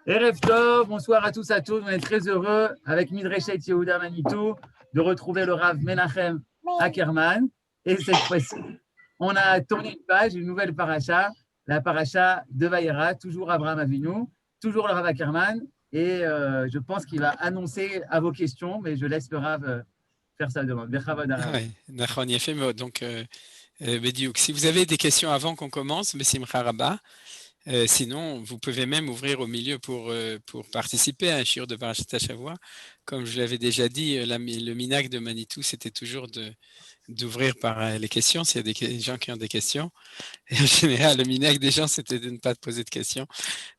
Erev Tov, bonsoir à tous, à tous. On est très heureux avec Midreshet Yehuda Manitou de retrouver le Rav Menachem Ackerman. Et cette fois-ci, on a tourné une page, une nouvelle paracha, la paracha de Vayera, toujours Abraham Avinu, toujours le Rav Ackerman. Et je pense qu'il va annoncer à vos questions, mais je laisse le Rav faire sa demande. Oui, Nachon Yefem. Donc, Bediouk, si vous avez des questions avant qu'on commence, Bessimcha Rabba. Sinon, vous pouvez même ouvrir au milieu pour participer à un shiur de Parashat Shavua. Comme je l'avais déjà dit, le minag de Manitou, c'était toujours d'ouvrir par les questions, s'il y a des gens qui ont des questions. Et en général, le minag des gens, c'était de ne pas poser de questions.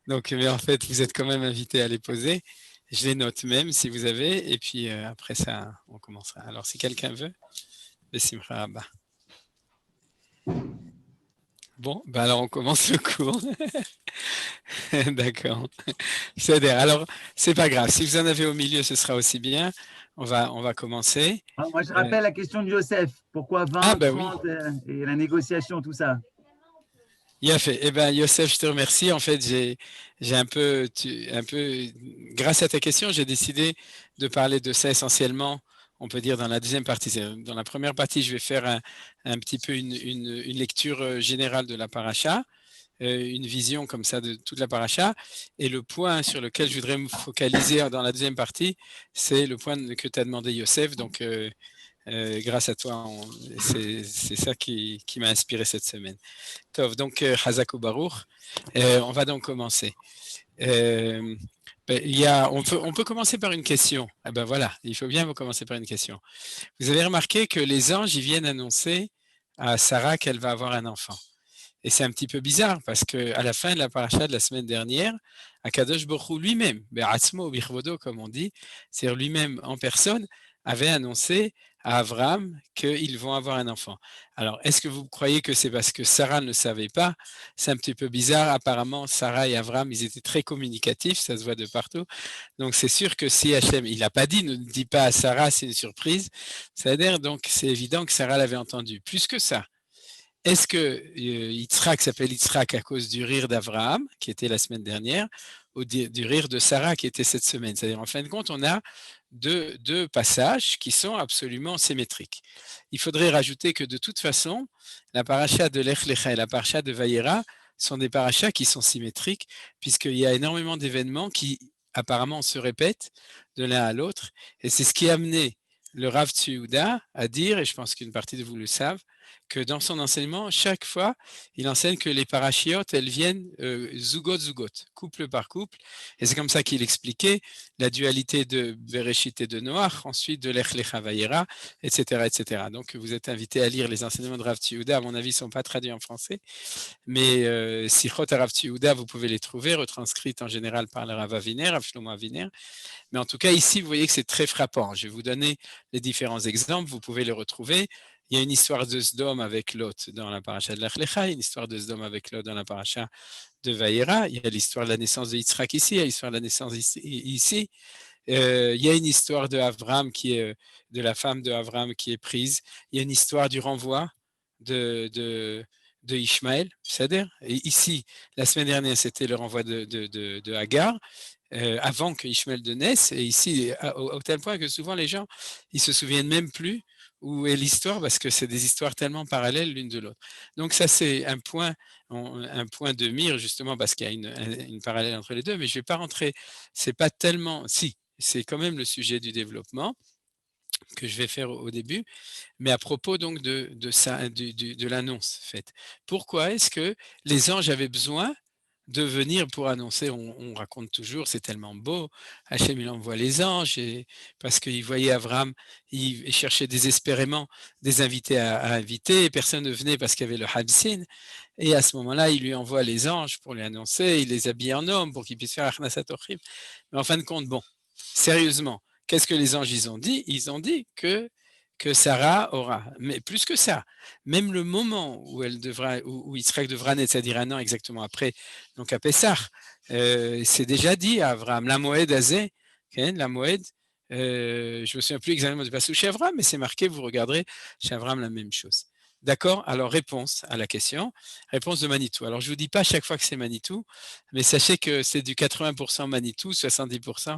Donc, mais en fait, vous êtes quand même invité à les poser. Je les note même si vous avez. Et puis, après ça, on commencera. Alors, si quelqu'un veut, Bessimcha Rabba. Bon, ben alors on commence le cours. D'accord. C'est-à-dire, alors, c'est pas grave. Si vous en avez au milieu, ce sera aussi bien. On va commencer. Alors, moi, je rappelle la question de Joseph. Pourquoi 20, Ah, ben oui. 30 et la négociation, tout ça. Il a fait. Eh bien, Youssef, je te remercie. En fait, j'ai un peu, grâce à ta question, j'ai décidé de parler de ça essentiellement, on peut dire, dans la deuxième partie. Dans la première partie, je vais faire un petit peu une lecture générale de la paracha, une vision comme ça de toute la paracha. Et le point sur lequel je voudrais me focaliser dans la deuxième partie, c'est le point que tu as demandé, Youssef. Donc, grâce à toi, c'est ça qui m'a inspiré cette semaine. Tov, donc, Hazakou Baruch. On va donc commencer. On peut commencer par une question. Ah ben voilà, il faut bien commencer par une question. Vous avez remarqué que les anges, ils viennent annoncer à Sarah qu'elle va avoir un enfant. Et c'est un petit peu bizarre parce qu'à la fin de la paracha de la semaine dernière, Akadosh Baruch Hu lui-même, Be'atzmo Bichvodo comme on dit, c'est-à-dire lui-même en personne, avait annoncé à Abraham qu'ils vont avoir un enfant. Alors, est-ce que vous croyez que c'est parce que Sarah ne savait pas? C'est un petit peu bizarre. Apparemment, Sarah et Abraham, ils étaient très communicatifs, ça se voit de partout. Donc, c'est sûr que si Hachem, il n'a pas dit, ne dit pas à Sarah, c'est une surprise. C'est-à-dire, donc, c'est évident que Sarah l'avait entendu. Plus que ça, est-ce que Yitzhak s'appelle Yitzhak à cause du rire d'Abraham, qui était la semaine dernière, ou du rire de Sarah, qui était cette semaine? C'est-à-dire, en fin de compte, on a deux passages qui sont absolument symétriques. Il faudrait rajouter que de toute façon, la paracha de Lech Lecha et la paracha de Vayera sont des parachas qui sont symétriques, puisqu'il y a énormément d'événements qui apparemment se répètent de l'un à l'autre, et c'est ce qui a amené le Rav Tzviuda à dire, et je pense qu'une partie de vous le savent, que dans son enseignement, chaque fois, il enseigne que les parachiotes, elles viennent zugot, couple par couple. Et c'est comme ça qu'il expliquait la dualité de Bereshit et de Noach, ensuite de Lech Lecha Vayera, etc., etc. Donc, vous êtes invité à lire les enseignements de Rav Tzviuda. À mon avis, ils ne sont pas traduits en français. Mais Sichot à Rav Tzviuda, vous pouvez les trouver, retranscrites en général par le Rav Aviner, Rav Shlomo Aviner. Mais en tout cas, ici, vous voyez que c'est très frappant. Je vais vous donner les différents exemples. Vous pouvez les retrouver. Il y a une histoire de Sdom avec Lot dans la paracha de Lech Lecha, une histoire de Sdom avec Lot dans la paracha de Vayera. Il y a l'histoire de la naissance de Yitzhak ici, il y a l'histoire de la naissance ici. Il y a une histoire de Avram de la femme de Avram qui est prise. Il y a une histoire du renvoi de Ishmaël, c'est-à-dire, et ici, la semaine dernière, c'était le renvoi de Hagar, avant que Ishmaël de naisse, et ici, au tel point que souvent les gens, ils se souviennent même plus où est l'histoire, parce que c'est des histoires tellement parallèles l'une de l'autre. Donc ça, c'est un point de mire, justement, parce qu'il y a une parallèle entre les deux, mais je ne vais pas rentrer, c'est pas tellement, si, c'est quand même le sujet du développement que je vais faire au début, mais à propos donc de l'annonce faite. Pourquoi est-ce que les anges avaient besoin de venir pour annoncer? On raconte toujours, c'est tellement beau, Hachem il envoie les anges, parce qu'il voyait Abraham, il cherchait désespérément des invités à inviter, et personne ne venait parce qu'il y avait le Hadsin, et à ce moment-là, il lui envoie les anges pour lui annoncer, il les habille en homme pour qu'ils puissent faire Achnasat Ochim. Mais en fin de compte, bon, sérieusement, qu'est-ce que les anges ils ont dit? Ils ont dit que Sarah aura, mais plus que ça, même le moment où Yitzhak devra naître, c'est-à-dire un an exactement après, donc à Pessah, c'est déjà dit à Abraham, la Moed Azé, la Moed, je me souviens plus exactement du passage chez Abraham, mais c'est marqué, vous regarderez chez Abraham la même chose. D'accord? Alors, réponse à la question. Réponse de Manitou. Alors, je ne vous dis pas chaque fois que c'est Manitou, mais sachez que c'est du 80% Manitou, 70%,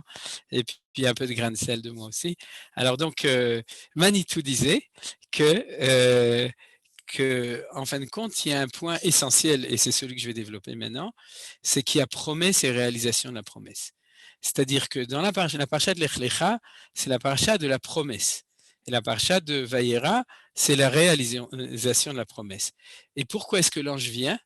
et puis un peu de grain de sel de moi aussi. Alors, donc, Manitou disait que, en fin de compte, il y a un point essentiel, et c'est celui que je vais développer maintenant, c'est qu'il y a promesse et réalisation de la promesse. C'est-à-dire que dans la paracha de Lech Lecha, c'est la paracha de la promesse. Et la paracha de Vayera, c'est la réalisation de la promesse. Et pourquoi est-ce que l'ange vient?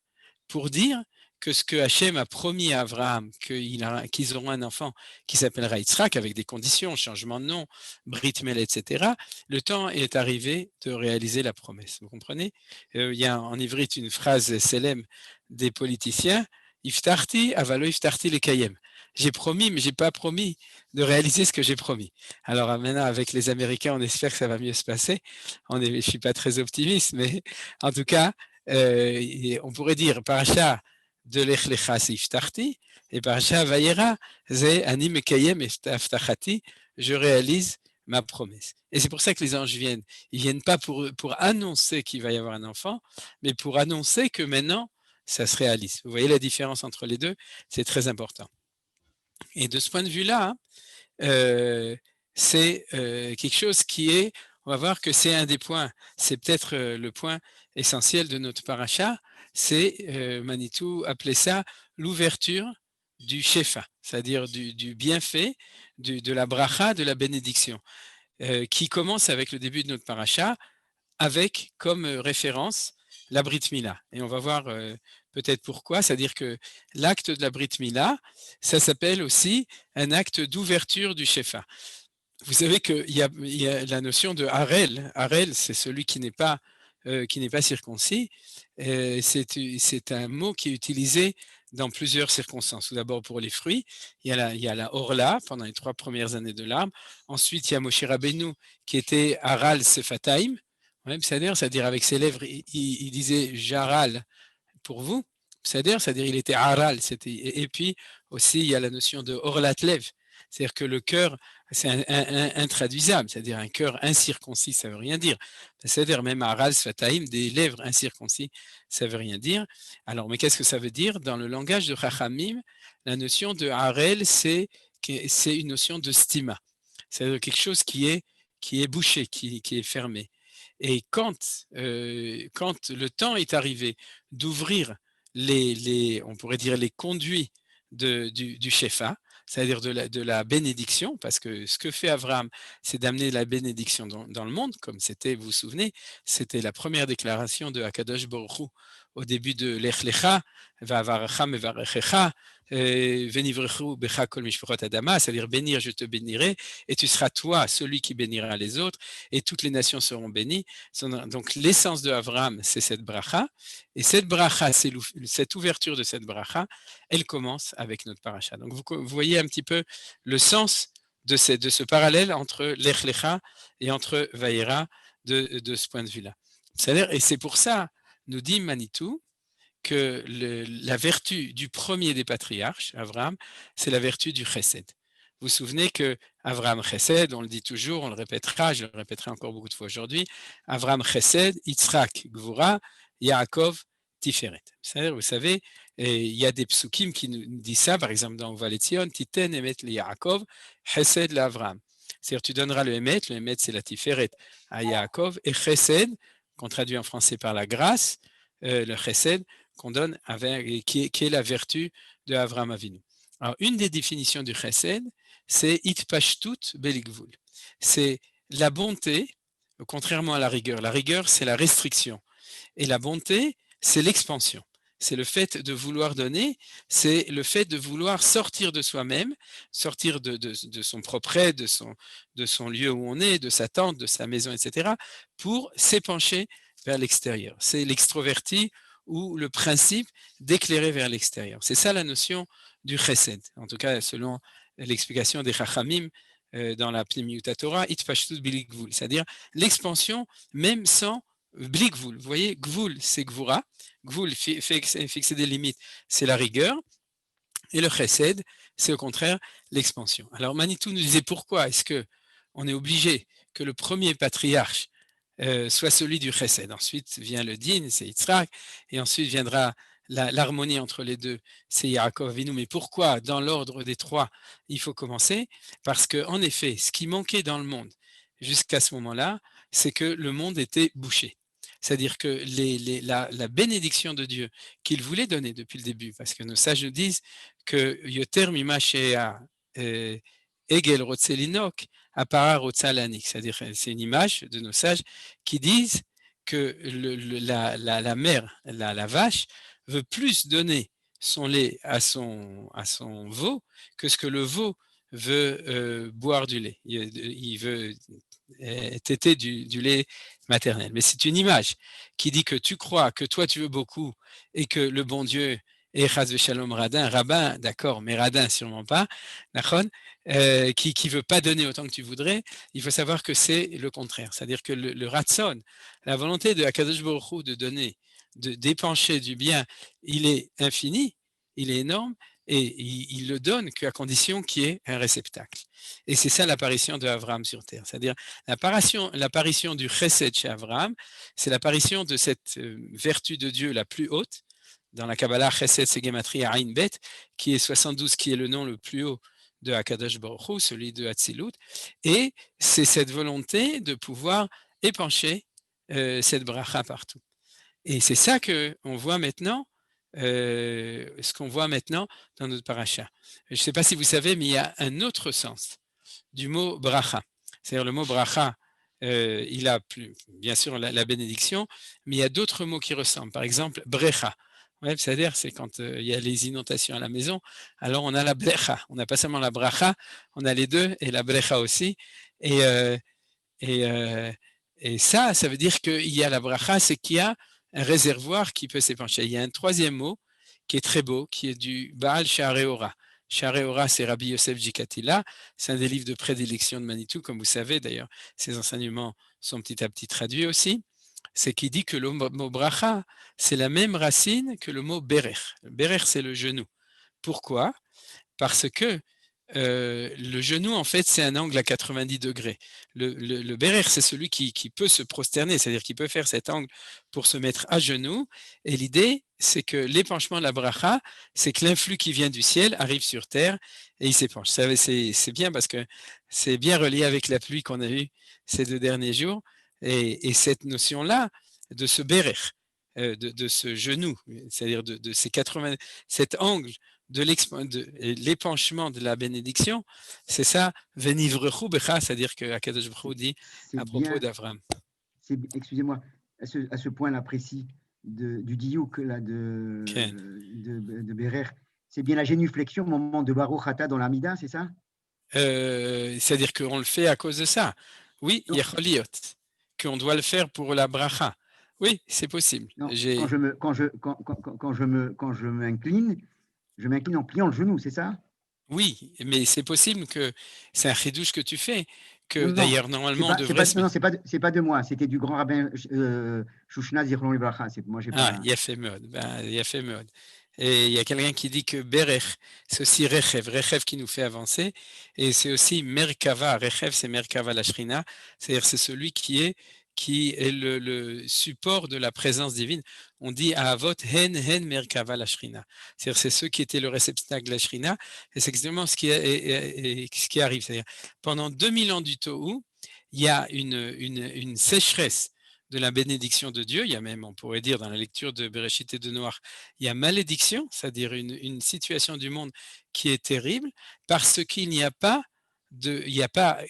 Pour dire que ce que Hachem a promis à Abraham, qu'ils auront un enfant qui s'appellera Yitzhak, avec des conditions, changement de nom, Brit Mel, etc., le temps est arrivé de réaliser la promesse. Vous comprenez? Il y a en ivrite une phrase célèbre des politiciens, Iftarti, avalo iftarti le kayem. J'ai promis, mais j'ai pas promis de réaliser ce que j'ai promis. Alors maintenant, avec les Américains, on espère que ça va mieux se passer. Je suis pas très optimiste, mais en tout cas, on pourrait dire Paracha de Lech Lecha c'est Iftarti et Paracha Vayera c'est Ani Mekayem Iftachati, je réalise ma promesse. Et c'est pour ça que les anges viennent. Ils viennent pas pour annoncer qu'il va y avoir un enfant, mais pour annoncer que maintenant, ça se réalise. Vous voyez la différence entre les deux? C'est très important. Et de ce point de vue-là, c'est quelque chose qui est, on va voir que c'est un des points, c'est peut-être le point essentiel de notre paracha, c'est, Manitou appelait ça l'ouverture du shefa, c'est-à-dire du bienfait, de la bracha, de la bénédiction, qui commence avec le début de notre paracha, avec comme référence la Brit Mila. Et on va voir peut-être pourquoi, c'est-à-dire que l'acte de la Brit Mila, ça s'appelle aussi un acte d'ouverture du Shefa. Vous savez qu'il y a la notion de Harel. Harel, c'est celui qui n'est pas circoncis. C'est un mot qui est utilisé dans plusieurs circonstances. Tout d'abord pour les fruits, il y a la Orla pendant les 3 premières années de l'arbre. Ensuite, il y a Moshe Rabbeinu qui était Haral Sefataim, ouais, c'est-à-dire avec ses lèvres, il disait Jaral pour vous. C'est-à-dire il était Haral. Et puis aussi, il y a la notion de Orlatlev, c'est-à-dire que le cœur, c'est intraduisable, c'est-à-dire un cœur incirconcis, ça ne veut rien dire. C'est-à-dire même Haral Sfataim, des lèvres incirconcis, ça ne veut rien dire. Alors, mais qu'est-ce que ça veut dire? Dans le langage de Chachamim, la notion de Harel, c'est une notion de stima, c'est-à-dire quelque chose qui est bouché, qui est fermé. Et quand le temps est arrivé d'ouvrir on pourrait dire les conduits du Shefa, c'est-à-dire de la bénédiction, parce que ce que fait Abraham, c'est d'amener la bénédiction dans le monde, comme c'était, vous vous souvenez, c'était la première déclaration de Akadosh Baruch Hu au début de Lech Lecha, Va'avarecha mevarechecha, Venivrechu becha kol mishpachot adama, c'est-à-dire bénir, je te bénirai, et tu seras toi celui qui bénira les autres, et toutes les nations seront bénies. Donc l'essence de Abraham, c'est cette bracha, et cette bracha, cette ouverture de cette bracha, elle commence avec notre paracha. Donc vous voyez un petit peu le sens de ce parallèle entre Lech Lecha et entre Vayera de ce point de vue-là. C'est-à-dire, et c'est pour ça, nous dit Manitou, que la vertu du premier des patriarches, Abraham, c'est la vertu du chesed. Vous vous souvenez que Abraham chesed, on le dit toujours, on le répétera, je le répéterai encore beaucoup de fois aujourd'hui, Abraham chesed, Yitzhak gvura, Yaakov tiferet. C'est-à-dire, vous savez, et il y a des psukim qui nous disent ça, par exemple dans Valetzion, Titen emet le Yaakov, chesed l'Abraham. C'est-à-dire, tu donneras le emet c'est la tiferet à Yaakov, et chesed, qu'on traduit en français par la grâce, le chesed, qu'on donne qui est la vertu de Avraham Avinu. Alors, une des définitions du chesed, c'est itpashtut beligvul. C'est la bonté, contrairement à la rigueur. La rigueur, c'est la restriction. Et la bonté, c'est l'expansion. C'est le fait de vouloir donner, c'est le fait de vouloir sortir de soi-même, sortir de son propre aide, de son lieu où on est, de sa tente, de sa maison, etc., pour s'épancher vers l'extérieur. C'est l'extroverti ou le principe d'éclairer vers l'extérieur. C'est ça la notion du chesed. En tout cas, selon l'explication des Chachamim dans la Pnimiut Torah, itpashtut biligvul, c'est-à-dire l'expansion même sans bligvul. Vous voyez, gvul, c'est gvura. Gvul, fixer des limites, c'est la rigueur. Et le chesed, c'est au contraire l'expansion. Alors Manitou nous disait pourquoi est-ce que on est obligé que le premier patriarche soit celui du chesed. Ensuite vient le din, c'est Yitzhak, et ensuite viendra l'harmonie entre les deux, c'est Yaakov Avinu. Mais pourquoi, dans l'ordre des trois, il faut commencer? Parce qu'en effet, ce qui manquait dans le monde jusqu'à ce moment-là, c'est que le monde était bouché. C'est-à-dire que la bénédiction de Dieu qu'il voulait donner depuis le début, parce que nos sages nous disent que Yoter Mima Shea Egel Rotzelinok Apara Rotzalanik, c'est-à-dire c'est une image de nos sages qui disent que la mère, la vache, veut plus donner son lait à son veau que ce que le veau veut boire du lait. Il veut téter du lait maternel. Mais c'est une image qui dit que tu crois que toi tu veux beaucoup et que le bon Dieu est Chaz Shalom radin, rabbin, d'accord, mais radin sûrement pas, d'accord, qui veut pas donner autant que tu voudrais. Il faut savoir que c'est le contraire, c'est-à-dire que le ratson, la volonté de Hakadosh Baruch Hu de donner, de dépencher du bien, il est infini, il est énorme, et il le donne qu'à condition qu'il y ait un réceptacle. Et c'est ça l'apparition de Abraham sur terre, c'est-à-dire l'apparition du chesed chez Abraham, c'est l'apparition de cette vertu de Dieu la plus haute. Dans la Kabbalah, chesed c'est gematria Ain Bet, qui est 72, qui est le nom le plus haut de Hakadosh Baruch Hu, celui de Hatzilut, et c'est cette volonté de pouvoir épancher cette bracha partout. Et c'est ça qu'on voit maintenant, ce qu'on voit maintenant dans notre paracha. Je ne sais pas si vous savez, mais il y a un autre sens du mot bracha. C'est-à-dire le mot bracha, il a bien sûr la bénédiction, mais il y a d'autres mots qui ressemblent. Par exemple, brecha. Ouais, c'est-à-dire, c'est quand il y a les inondations à la maison, alors on a la brecha. On n'a pas seulement la bracha, on a les deux, et la brecha aussi. Et, et, et ça veut dire qu'il y a la bracha, c'est qu'il y a un réservoir qui peut s'épancher. Il y a un troisième mot qui est très beau, qui est du Baal Sha'areora. Sha'areora, c'est Rabbi Yosef Jikatila, c'est un des livres de prédilection de Manitou, comme vous savez d'ailleurs, ses enseignements sont petit à petit traduits aussi. C'est qu'il dit que le mot bracha, c'est la même racine que le mot berer. Berer, c'est le genou. Pourquoi? Parce que le genou, en fait, c'est un angle à 90 degrés. Le bérer, c'est celui qui peut se prosterner, c'est-à-dire qui peut faire cet angle pour se mettre à genoux. Et l'idée, c'est que l'épanchement de la bracha, c'est que l'influx qui vient du ciel arrive sur terre et il s'épanche. C'est bien parce que c'est bien relié avec la pluie qu'on a eue ces 2 derniers jours. Et cette notion-là de ce bérer, de ce genou, c'est-à-dire de ces 80, cet angle de l'épanchement de la bénédiction, c'est ça, venivrechu becha, c'est-à-dire que Akadosh Baruch Hu dit à propos d'Abraham. Excusez-moi, à ce point-là précis du diouk là, de Berer, c'est bien la génuflexion au moment de Baruch Ata dans l'Amida, c'est ça? C'est-à-dire qu'on le fait à cause de ça. Oui, Yecholiot, qu'on doit le faire pour la bracha. Oui, c'est possible. Non, quand je m'incline, je m'incline en pliant le genou, c'est ça? Oui, mais c'est possible que c'est un chidouche que tu fais, que d'ailleurs normalement on devrait... Non, c'est pas de moi, c'était du grand rabbin Shushna Zichlon Livracha. Moi, j'ai pas... il y a fait mode, il y a fait mode. Et il y a quelqu'un qui dit que Berech, c'est aussi Rechev, Rechev qui nous fait avancer, et c'est aussi Merkava, Rechev c'est Merkava la Shrina, c'est-à-dire c'est celui qui est le support de la présence divine. On dit à Avot, Hen Merkava la Shrina. C'est-à-dire c'est ceux qui étaient le réceptacle de la Shrina, et c'est exactement ce qui arrive. C'est-à-dire pendant 2000 ans du Tohu, il y a une sécheresse de la bénédiction de Dieu. Il y a même, on pourrait dire, dans la lecture de Bereshit et de Noach, il y a malédiction, c'est-à-dire une situation du monde qui est terrible, parce qu'il n'y a pas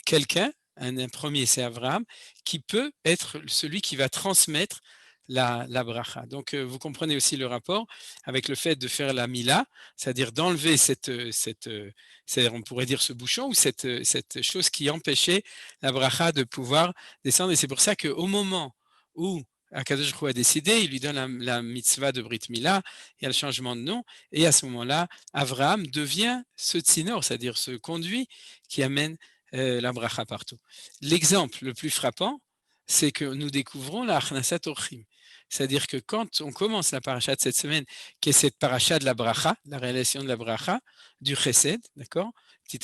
quelqu'un, un premier, c'est Abraham, qui peut être celui qui va transmettre la bracha. Donc, vous comprenez aussi le rapport avec le fait de faire la mila, c'est-à-dire d'enlever c'est-à-dire on pourrait dire ce bouchon ou cette chose qui empêchait la bracha de pouvoir descendre. Et c'est pour ça qu'au moment où Akadosh Baruch Hu a décidé, il lui donne la mitzvah de Brit Mila, il y a le changement de nom, et à ce moment-là, Abraham devient ce tzinor, c'est-à-dire ce conduit qui amène la bracha partout. L'exemple le plus frappant, c'est que nous découvrons la Achnasat Orchim. C'est-à-dire que quand on commence la paracha de cette semaine, qui est cette paracha de la bracha, la réalisation de la bracha, du chesed, d'accord, du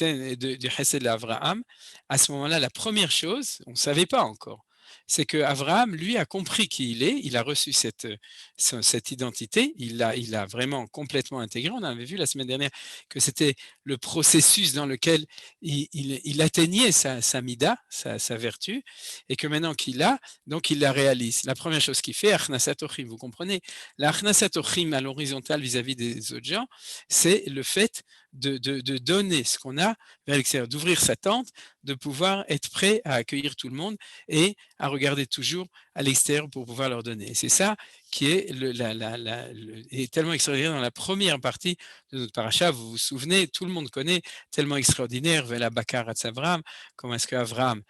chesed de l'Avraham, à ce moment-là, la première chose, on ne savait pas encore, c'est que Abraham, lui, a compris qui il est, il a reçu cette identité, il l'a vraiment complètement intégré. On avait vu la semaine dernière que c'était le processus dans lequel il atteignait sa mida, sa vertu, et que maintenant qu'il l'a, donc il la réalise. La première chose qu'il fait, Achnasat Ochim, vous comprenez, la Achnasat Ochim à l'horizontale vis-à-vis des autres gens, c'est le fait de donner ce qu'on a vers l'extérieur, d'ouvrir sa tente, de pouvoir être prêt à accueillir tout le monde et à regarder toujours à l'extérieur pour pouvoir leur donner. Et c'est ça qui est, est tellement extraordinaire dans la première partie de notre paracha. Vous vous souvenez, tout le monde connaît, tellement extraordinaire, Vela Bakar Atzavram, comment est-ce qu'Avram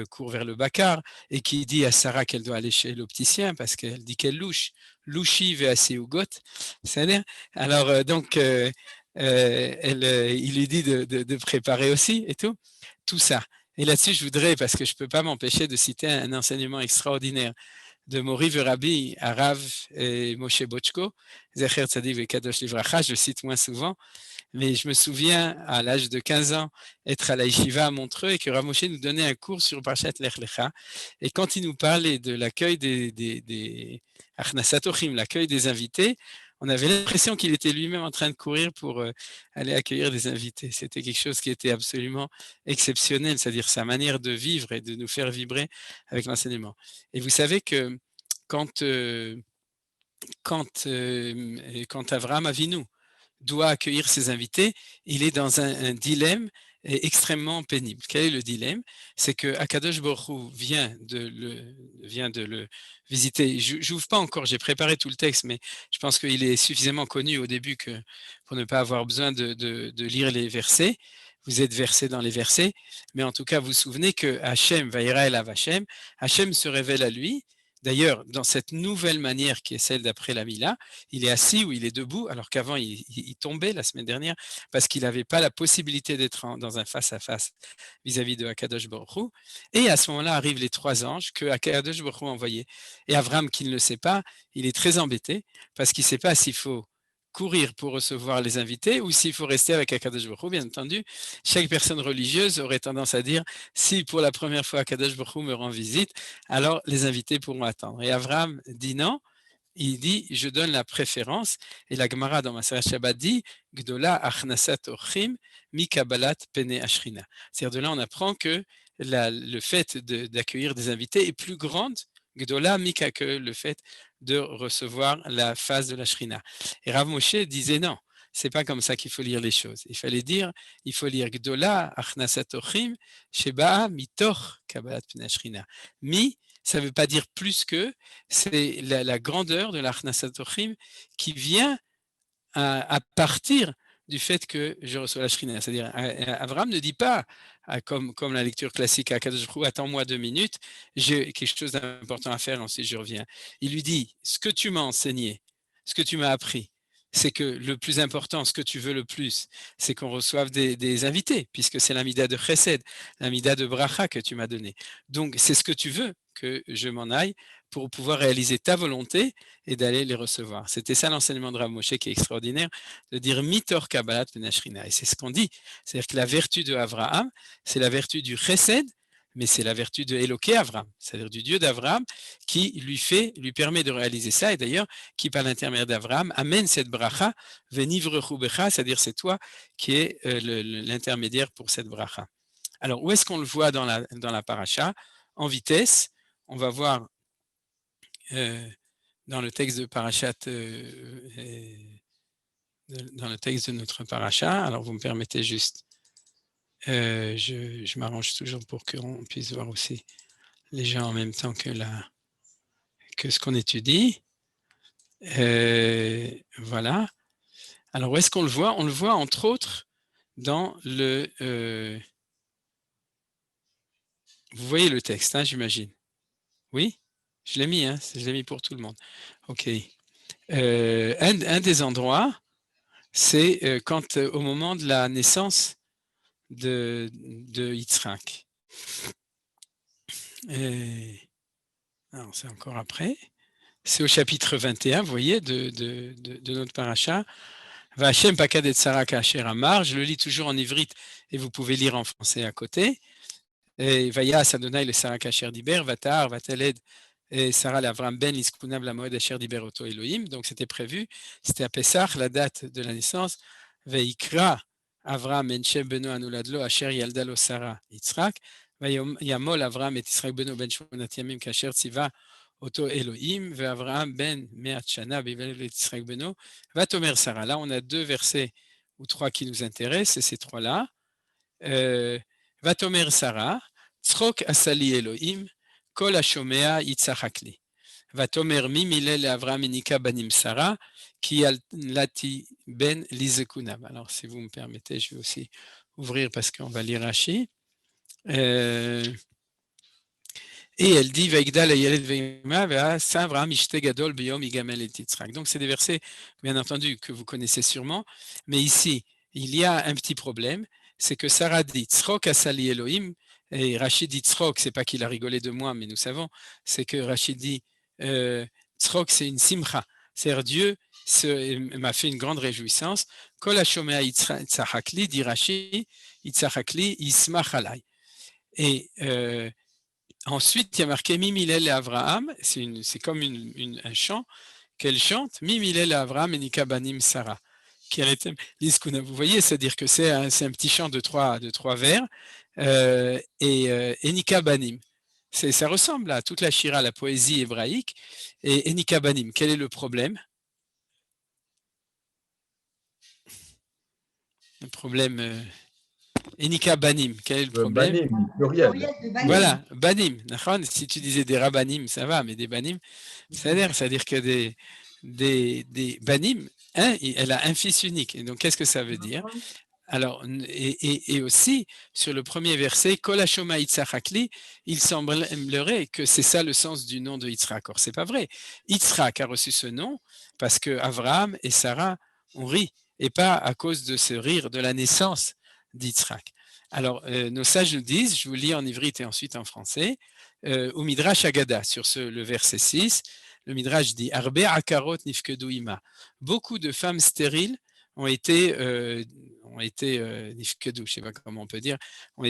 court vers le Bakar et qui dit à Sarah qu'elle doit aller chez l'opticien parce qu'elle dit qu'elle louche. Louchi ve Ugot. C'est-à-dire, alors, il lui dit de préparer aussi et tout ça. Et là-dessus, je voudrais, parce que je ne peux pas m'empêcher de citer un enseignement extraordinaire de Mori Verabi, Arav et Moshe Bochko, Zecher Tzadik Vekadosh Livracha, je le cite moins souvent, mais je me souviens, à l'âge de 15 ans, être à la yeshiva à Montreux et que Rav Moshe nous donnait un cours sur Parashat Lech Lecha. Et quand il nous parlait de l'accueil des Achnasat Ochim, l'accueil des invités, on avait l'impression qu'il était lui-même en train de courir pour aller accueillir des invités. C'était quelque chose qui était absolument exceptionnel, c'est-à-dire sa manière de vivre et de nous faire vibrer avec l'enseignement. Et vous savez que quand Avraham Avinu doit accueillir ses invités, il est dans un dilemme extrêmement pénible. Quel est le dilemme? C'est que Akadosh Baruch Hu vient de le visiter. Je n'ouvre pas encore, j'ai préparé tout le texte, mais je pense qu'il est suffisamment connu au début pour ne pas avoir besoin de lire les versets. Vous êtes versés dans les versets, mais en tout cas, vous vous souvenez que Hachem, Vaïra Elav Hachem, Hachem se révèle à lui. D'ailleurs, dans cette nouvelle manière qui est celle d'après la Mila, il est assis ou il est debout, alors qu'avant, il tombait la semaine dernière parce qu'il n'avait pas la possibilité d'être dans un face-à-face vis-à-vis de Akadosh Baruch Hu. Et à ce moment-là arrivent les 3 anges que Akadosh Baruch Hu a envoyés. Et Avram, qui ne le sait pas, il est très embêté parce qu'il ne sait pas s'il faut courir pour recevoir les invités ou s'il faut rester avec Akadosh Baruch Hu. Bien entendu, chaque personne religieuse aurait tendance à dire si pour la première fois Akadosh Baruch Hu me rend visite, alors les invités pourront attendre. Et Avraham dit non, il dit je donne la préférence. Et la Gemara dans Maseret Shabbat dit Gdola achnasat ochim mi kabbalat pene ashrina. C'est-à-dire de là on apprend que le fait d'accueillir des invités est plus grande Gdola mika que le fait de recevoir la phase de la Shrina. Et Rav Moshe disait non, c'est pas comme ça qu'il faut lire les choses. Il faut lire Gdola achnasat ochim sheba mitoch kabbalat pene ashrina. Mi, ça ne veut pas dire plus que, c'est la grandeur de l'achnasat ochim qui vient à partir du fait que je reçois la Shrina. C'est-à-dire, Abraham ne dit pas, comme la lecture classique à Kadosh Baruch Hu, attends-moi 2 minutes, j'ai quelque chose d'important à faire, ensuite je reviens. Il lui dit, ce que tu m'as enseigné, ce que tu m'as appris, c'est que le plus important, ce que tu veux le plus, c'est qu'on reçoive des invités, puisque c'est l'amida de Chesed, l'amida de Bracha que tu m'as donné. Donc, c'est ce que tu veux que je m'en aille pour pouvoir réaliser ta volonté et d'aller les recevoir. C'était ça l'enseignement de Rav Moshe qui est extraordinaire, de dire mitor kabbalat benashrina. Et c'est ce qu'on dit. C'est-à-dire que la vertu de Avraham, c'est la vertu du chesed, mais c'est la vertu de Eloké Avraham, c'est-à-dire du Dieu d'Avraham qui lui permet de réaliser ça. Et d'ailleurs, qui par l'intermédiaire d'Avraham amène cette bracha, venivrechu becha, c'est-à-dire c'est toi qui es l'intermédiaire pour cette bracha. Alors, où est-ce qu'on le voit dans la paracha? En vitesse, on va voir dans le texte de Parashat, dans le texte de notre paracha. Alors, vous me permettez juste, je m'arrange toujours pour qu'on puisse voir aussi les gens en même temps que ce qu'on étudie. Voilà. Alors, où est-ce qu'on le voit? On le voit entre autres dans le... vous voyez le texte, hein, j'imagine. Oui? Je l'ai mis, hein, je l'ai mis pour tout le monde. OK. Un des endroits, c'est quand au moment de la naissance de Yitzhak. Alors, c'est encore après. C'est au chapitre 21, vous voyez, de notre paracha. Va'Hashem pakad et Sarah ka'asher amar. Je le lis toujours en ivrite et vous pouvez lire en français à côté. Et Vayas Adonai le Sarah Kasher Diber, Vatar, Vateled, et Sarah l'Avram Ben Liskunav la Moed Asher Diber Oto Elohim. Donc c'était prévu, c'était à Pessah, la date de la naissance. Veikra Avram Enche Beno Anuladlo Asher Yaldalo Sarah Yitzhak. Yamol Avram et Yitzhak Beno Ben Shmonat Yamim Kasher Tziva Oto Elohim. Ve'Avram Ben Meat Shana Bivel Yitzhak Beno. Vatomer Sarah. Là on a 2 versets ou 3 qui nous intéressent, c'est ces 3-là. Vatomer Sarah, Tzrok Asali Elohim, Kol Hashomea Yitzhak li. Vatomer Mimile Avram Inika Banim Sarah, Ki Lati Ben Lizekunav. Alors, si vous me permettez, je vais aussi ouvrir parce qu'on va lire Rashi. Et elle dit Vaigdal Ayeled Veima Ve'asa Avram Ishte Gadol Biyom Igamel et Yitzhak. Donc, c'est des versets, bien entendu, que vous connaissez sûrement, mais ici, il y a un petit problème. C'est que Sarah dit Tzrok Asali Elohim, et Rachid dit Tzrok, c'est pas qu'il a rigolé de moi, mais nous savons, c'est que Rachid dit Tzrok, c'est une simcha, c'est-à-dire Dieu m'a fait une grande réjouissance. Kol Hashomea Yitzhak li, dit Rachid, Yitzhak li, Yismach alai. Et ensuite, il y a marqué Mimilel et Avraham, c'est comme un chant qu'elle chante, Mimilel et Avraham et Nika Banim Sarah. Vous voyez, c'est-à-dire que c'est un petit chant de trois vers, et Enika Banim. Ça ressemble à toute la shira, la poésie hébraïque, et Enika Banim. Quel est le problème? Le problème, Enika Banim, quel est le problème? Banim, pluriel. Voilà, Banim. Si tu disais des Rabbanim, ça va, mais des Banim, c'est-à-dire que des Banim, elle a un fils unique. Et donc, qu'est-ce que ça veut dire? Alors, et aussi, sur le premier verset, Kol Hashoma Yitzhak li, il semblerait que c'est ça le sens du nom de Yitzhak. Or, c'est pas vrai. Yitzhak a reçu ce nom parce que Avraham et Sarah ont ri, et pas à cause de ce rire de la naissance d'Yitzhak. Alors, nos sages nous disent, je vous lis en ivrite et ensuite en français, au Midrash Agada, sur le verset 6, le Midrash dit Arbe akarot nifkedu ima. Beaucoup de femmes stériles ont été nifkedu, je ne sais pas comment on peut dire, ont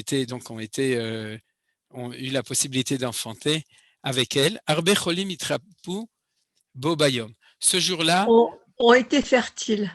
eu la possibilité d'enfanter avec elles. Arbe cholim itrapu bo bayom. Ce jour-là, ont été fertiles.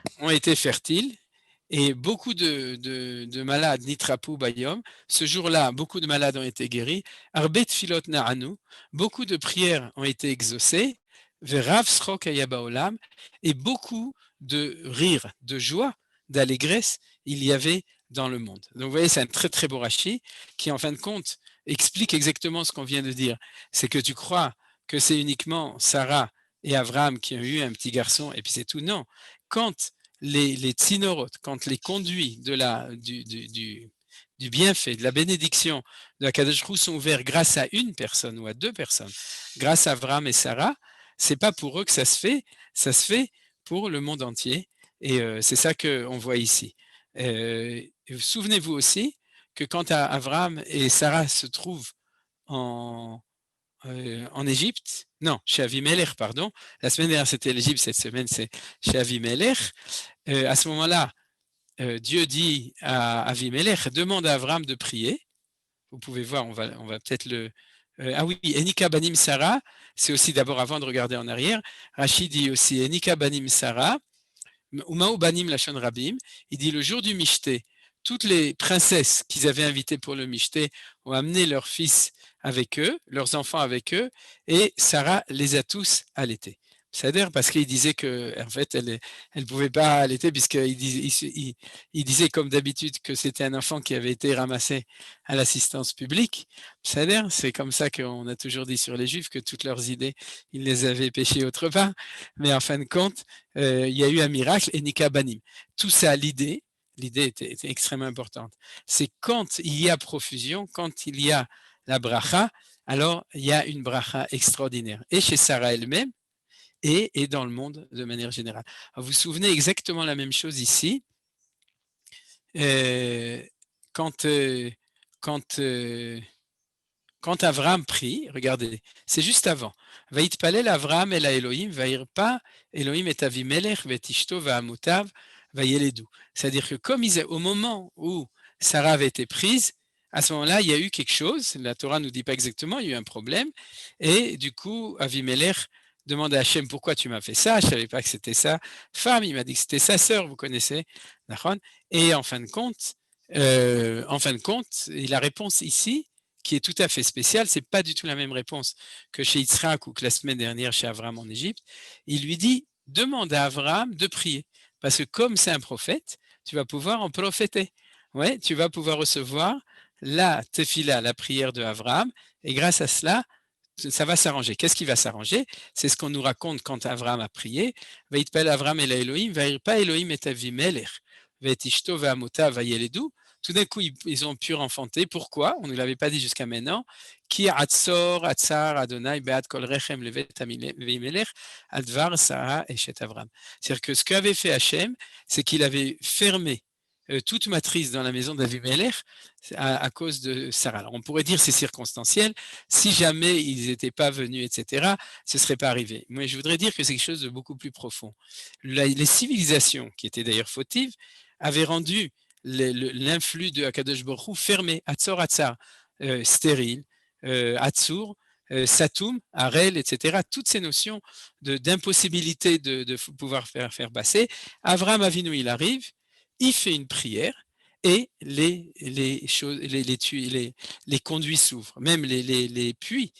Et beaucoup de malades, nitrapu bayom, ce jour-là, beaucoup de malades ont été guéris. Arbet filot na'anu, beaucoup de prières ont été exaucées. Verav srok ayabaolam, et beaucoup de rire, de joie, d'allégresse, il y avait dans le monde. Donc vous voyez, c'est un très très beau Rashi qui, en fin de compte, explique exactement ce qu'on vient de dire. C'est que tu crois que c'est uniquement Sarah et Avraham qui ont eu un petit garçon, et puis c'est tout. Non. Quand les tzinoroth, quand les conduits du bienfait, de la bénédiction de la Kadosh Hu sont ouverts grâce à une personne ou à 2 personnes, grâce à Avraham et Sarah, c'est pas pour eux que ça se fait pour le monde entier. Et c'est ça qu'on voit ici. Souvenez-vous aussi que quand Avraham et Sarah se trouvent en Égypte, non, chez Avimelech, pardon. La semaine dernière, c'était l'Égypte, cette semaine, c'est chez Avimelech. À ce moment-là, Dieu dit à Avimelech, demande à Avraham de prier. Vous pouvez voir, on va peut-être ah oui, Enika Banim Sarah, c'est aussi d'abord avant de regarder en arrière. Rachid dit aussi Enika Banim Sarah, Umao Banim Lachon Rabim. Il dit le jour du Mishté, toutes les princesses qu'ils avaient invitées pour le Mishté ont amené leurs fils avec eux, leurs enfants avec eux, et Sarah les a tous allaités. C'est-à-dire parce qu'il disait qu'en fait, elle ne pouvait pas allaiter puisqu'il disait comme d'habitude que c'était un enfant qui avait été ramassé à l'assistance publique. C'est-à-dire, c'est comme ça qu'on a toujours dit sur les Juifs que toutes leurs idées, ils les avaient pêchées autre part. Mais en fin de compte, il y a eu un miracle, et Nika Banim. Tout ça, l'idée était extrêmement importante. C'est quand il y a profusion, quand il y a la bracha, alors il y a une bracha extraordinaire. Et chez Sarah elle-même, et dans le monde de manière générale. Alors, vous vous souvenez exactement la même chose ici. Quand Avraham prie, regardez, c'est juste avant. Vaïtpalel Avraham el Elohim, vaïrpa Elohim et Avimelech, vetishto va'amutav, vayeledu. C'est-à-dire que comme au moment où Sarah avait été prise, à ce moment-là, il y a eu quelque chose, la Torah ne nous dit pas exactement, il y a eu un problème, et du coup, Avimelech demande à Hachem, pourquoi tu m'as fait ça? Je ne savais pas que c'était sa femme, il m'a dit que c'était sa sœur, vous connaissez, d'accord? Et en fin de compte, et la réponse ici, qui est tout à fait spéciale, c'est pas du tout la même réponse que chez Yitzhak ou que la semaine dernière chez Abraham en Égypte. Il lui dit, demande à Abraham de prier, parce que comme c'est un prophète, tu vas pouvoir en prophéter. Ouais, tu vas pouvoir recevoir la tefila, la prière de Abraham, et grâce à cela, ça va s'arranger. Qu'est-ce qui va s'arranger? C'est ce qu'on nous raconte quand Abraham a prié. Vayitpel Abraham el Elohim, vayirpa Elohim et Avimelech, vayitishto ve'amota vayeledu. Tout d'un coup, ils ont pu enfanter. Pourquoi? On ne l'avait pas dit jusqu'à maintenant. Ki atzor atzar Adonai be'ad kol rechem levet Avimelech advar Sarah et chet Abraham. C'est-à-dire que ce qu'avait fait Hachem, c'est qu'il avait fermé toute matrice dans la maison d'Avimelech à cause de Sarah. Alors on pourrait dire c'est circonstanciel, si jamais ils n'étaient pas venus, etc., ce ne serait pas arrivé. Moi, je voudrais dire que c'est quelque chose de beaucoup plus profond. Les civilisations, qui étaient d'ailleurs fautives, avaient rendu l'influx de Akadosh Baruch Hu fermé, Atzor Atzar, stérile, Atzur, Satum, Arel, etc., toutes ces notions d'impossibilité de pouvoir faire passer. Avraham Avinu, il arrive, il fait une prière et les conduits s'ouvrent. Même les puits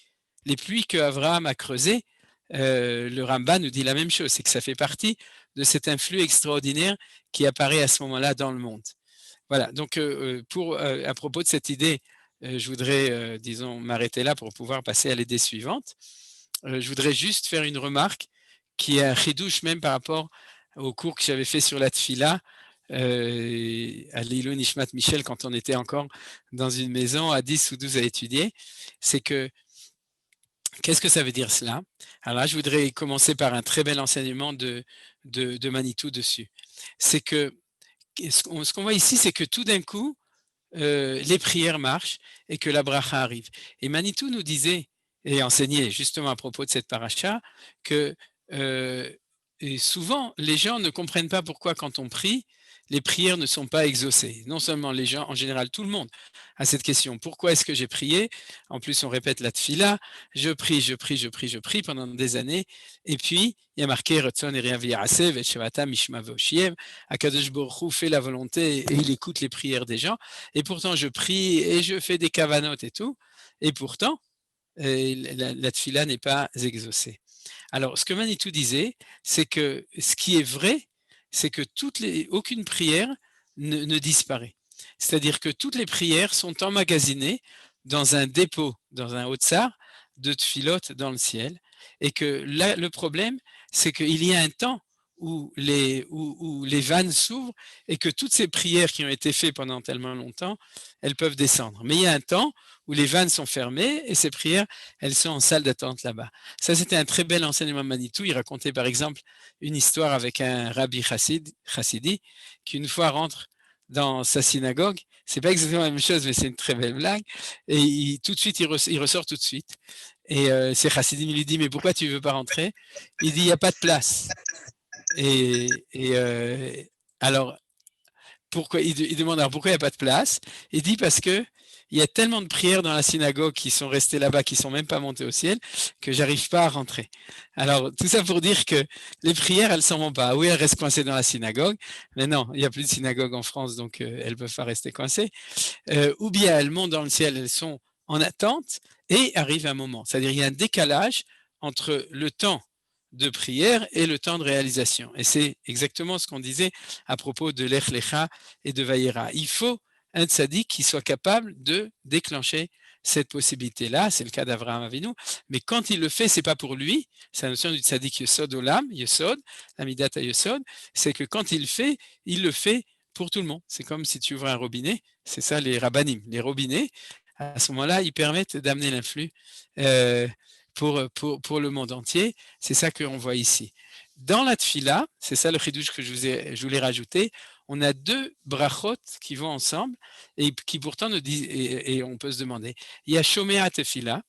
que Abraham a creusés, le Rambam nous dit la même chose, c'est que ça fait partie de cet influx extraordinaire qui apparaît à ce moment-là dans le monde. Voilà, donc à propos de cette idée, je voudrais, disons, m'arrêter là pour pouvoir passer à l'idée suivante. Je voudrais juste faire une remarque qui est un chidouche même par rapport au cours que j'avais fait sur la tfila, à l'Ilou Nishmat Michel, quand on était encore dans une maison à 10 ou 12 à étudier, c'est que, qu'est-ce que ça veut dire cela? Alors là, je voudrais commencer par un très bel enseignement de Manitou dessus. C'est que, ce qu'on voit ici, c'est que tout d'un coup, les prières marchent et que la bracha arrive. Et Manitou nous disait, et enseignait justement à propos de cette paracha, que et souvent, les gens ne comprennent pas pourquoi quand on prie, les prières ne sont pas exaucées. Non seulement les gens, en général, tout le monde a cette question. Pourquoi est-ce que j'ai prié? En plus, on répète la tfila. Je prie pendant des années. Et puis, il y a marqué Retzon Eriav Yaraseh Veshevata Mishma Voshiem. Akadosh Baruch Hu fait la volonté et il écoute les prières des gens. Et pourtant, je prie et je fais des kavanot et tout. Et pourtant, la tfila n'est pas exaucée. Alors, ce que Manitou disait, c'est que ce qui est vrai, c'est que aucune prière ne disparaît. C'est-à-dire que toutes les prières sont emmagasinées dans un dépôt, dans un Otsar de tfilotes dans le ciel. Et que là, le problème, c'est qu'il y a un temps où les vannes s'ouvrent et que toutes ces prières qui ont été faites pendant tellement longtemps, elles peuvent descendre. Mais il y a un temps où les vannes sont fermées et ces prières, elles sont en salle d'attente là-bas. Ça, c'était un très bel enseignement Manitou. Il racontait par exemple une histoire avec un rabbi chassidi qui une fois rentre dans sa synagogue. C'est pas exactement la même chose, mais c'est une très belle blague. Et tout de suite, il ressort tout de suite. Et c'est chassidim, il lui dit, mais pourquoi tu veux pas rentrer? Il dit, il n'y a pas de place. Alors, pourquoi il demande alors pourquoi il n'y a pas de place? Il dit parce que il y a tellement de prières dans la synagogue qui sont restées là-bas, qui ne sont même pas montées au ciel, que j'arrive pas à rentrer. Alors, tout ça pour dire que les prières, elles s'en vont pas. Oui, elles restent coincées dans la synagogue, mais non, il n'y a plus de synagogue en France, donc elles ne peuvent pas rester coincées. Ou bien elles montent dans le ciel, elles sont en attente, et arrive un moment. C'est-à-dire il y a un décalage entre le temps de prière et le temps de réalisation. Et c'est exactement ce qu'on disait à propos de l'Ech Lecha et de Vayera. Il faut un tzaddik qui soit capable de déclencher cette possibilité-là. C'est le cas d'Avraham Avinu. Mais quand il le fait, c'est pas pour lui. C'est la notion du tzaddik Yesod Olam, Yesod, Amidata Yesod. C'est que quand il le fait pour tout le monde. C'est comme si tu ouvres un robinet. C'est ça les rabbanim. Les robinets, à ce moment-là, ils permettent d'amener l'influx pour le monde entier. C'est ça qu'on voit ici. Dans la tfila, c'est ça le chidouche que je voulais rajouter, on a deux brachot qui vont ensemble et qui pourtant nous disent, et on peut se demander, il y a Shomea tefila,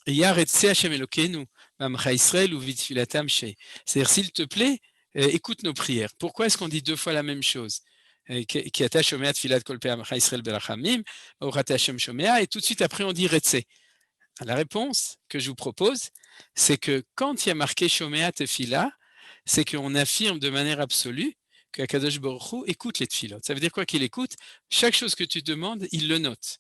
et il y a Retse Hashem Elokeinu, Mamcha Israël ou Vitfilatam She. C'est-à-dire, s'il te plaît, écoute nos prières. Pourquoi est-ce qu'on dit deux fois la même chose? qui attache Shomea Tfilat Kol Pe Amcha Israël Berachamim, Baruch Ata Hashem Shomea, et tout de suite après on dit Retse. La réponse que je vous propose, c'est que quand il y a marqué Shomea Tefila, c'est qu'on affirme de manière absolue qu'Akadosh Baruch Hu écoute les tefilot. Ça veut dire quoi qu'il écoute? Chaque chose que tu demandes, il le note.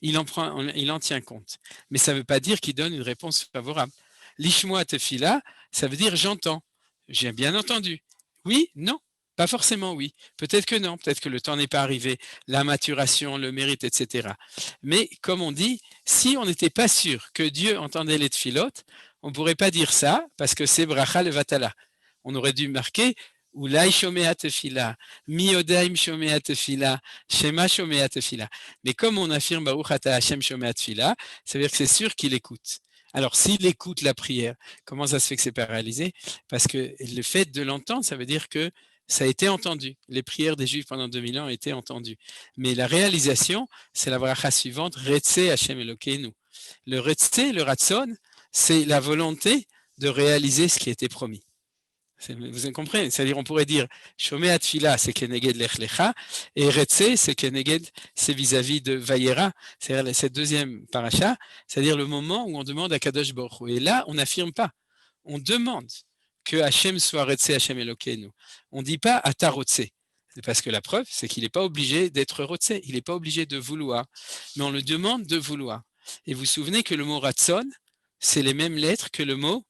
Il en tient compte. Mais ça ne veut pas dire qu'il donne une réponse favorable. Lishmoa tefila, ça veut dire j'entends. J'ai bien entendu. Oui, non, pas forcément oui. Peut-être que non, peut-être que le temps n'est pas arrivé, la maturation, le mérite, etc. Mais comme on dit, si on n'était pas sûr que Dieu entendait les tefilot, on ne pourrait pas dire ça parce que c'est bracha levatala. On aurait dû marquer Ulai shomea tefila, mi yodaim shomea tefila, shema shomea tefila. Mais comme on affirme Baruch ata Hashem shomea tefila, ça veut dire que c'est sûr qu'il écoute. Alors s'il écoute la prière, comment ça se fait que c'est pas réalisé? Parce que le fait de l'entendre, ça veut dire que ça a été entendu. Les prières des Juifs pendant 2000 ans ont été entendues. Mais la réalisation, c'est la bracha suivante, Retse Hashem Elokeinu. Le Retse, le Ratson, c'est la volonté de réaliser ce qui a été promis. Vous comprenez? C'est-à-dire, on pourrait dire Shomea Tfila, c'est Keneged Lech Lecha, et Retse, c'est Keneged, c'est vis-à-vis de Vayera, c'est-à-dire cette deuxième paracha, c'est-à-dire le moment où on demande à Kadosh Baruch Hu. Et là, on n'affirme pas, on demande que Hachem soit Retse Hachem Elokeinu. On ne dit pas Ata Rotse, parce que la preuve, c'est qu'il n'est pas obligé d'être Rotse, il n'est pas obligé de vouloir, mais on le demande de vouloir. Et vous vous souvenez que le mot Ratson, c'est les mêmes lettres que le mot.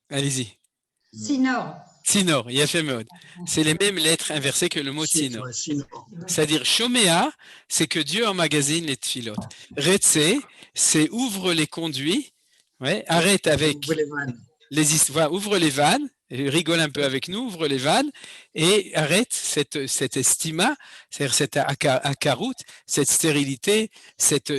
Allez-y. Sinor. Sinor, Yafemod. C'est les mêmes lettres inversées que le mot Sinor. C'est-à-dire, Shomea, c'est que Dieu emmagasine les tfilot. Retse, c'est ouvre les conduits, ouais, arrête avec ouvre les vannes, rigole un peu avec nous, ouvre les vannes et arrête cette estima, c'est-à-dire cette akarout, cette stérilité, cette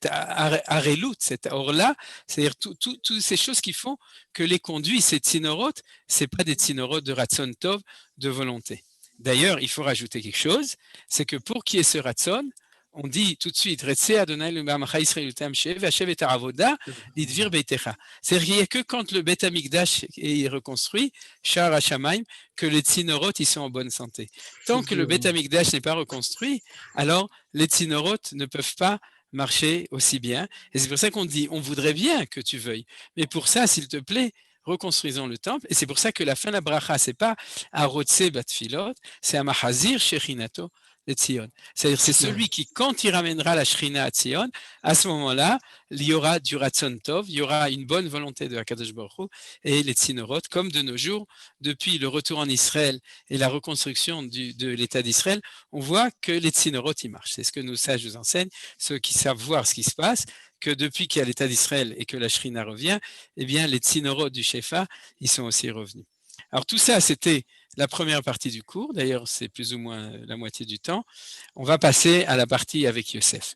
arelout, cette orla, c'est-à-dire toutes ces choses qui font que les conduits, ces tsinorotes, c'est pas des tsinorotes de ratson tov, de volonté. D'ailleurs, il faut rajouter quelque chose, c'est que pour qu'il y ait ce ratson, on dit tout de suite, c'est-à-dire qu'il n'y a que quand le Beth Amikdash est reconstruit, Shar HaShamayim, que les tsinorotes ils sont en bonne santé. Tant que le Beth Amikdash n'est pas reconstruit, alors les tsinorotes ne peuvent pas marcher aussi bien. Et c'est pour ça qu'on dit, on voudrait bien que tu veuilles. Mais pour ça, s'il te plaît, reconstruisons le temple. Et c'est pour ça que la fin de la bracha, c'est pas Arotse Batfilot, c'est Amahazir Shechinato. C'est-à-dire c'est celui qui, quand il ramènera la Shrina à Tzion, à ce moment-là, il y aura du Ratson Tov, il y aura une bonne volonté de Hakadosh Baruch Hu et les Tzinorot, comme de nos jours, depuis le retour en Israël et la reconstruction de l'État d'Israël, on voit que les Tzinorot, ils marchent. C'est ce que nos sages nous enseignent, ceux qui savent voir ce qui se passe, que depuis qu'il y a l'État d'Israël et que la Shrina revient, eh bien les Tzinorot du Shefa, ils sont aussi revenus. Alors tout ça, c'était la première partie du cours. D'ailleurs, c'est plus ou moins la moitié du temps. On va passer à la partie avec Yosef.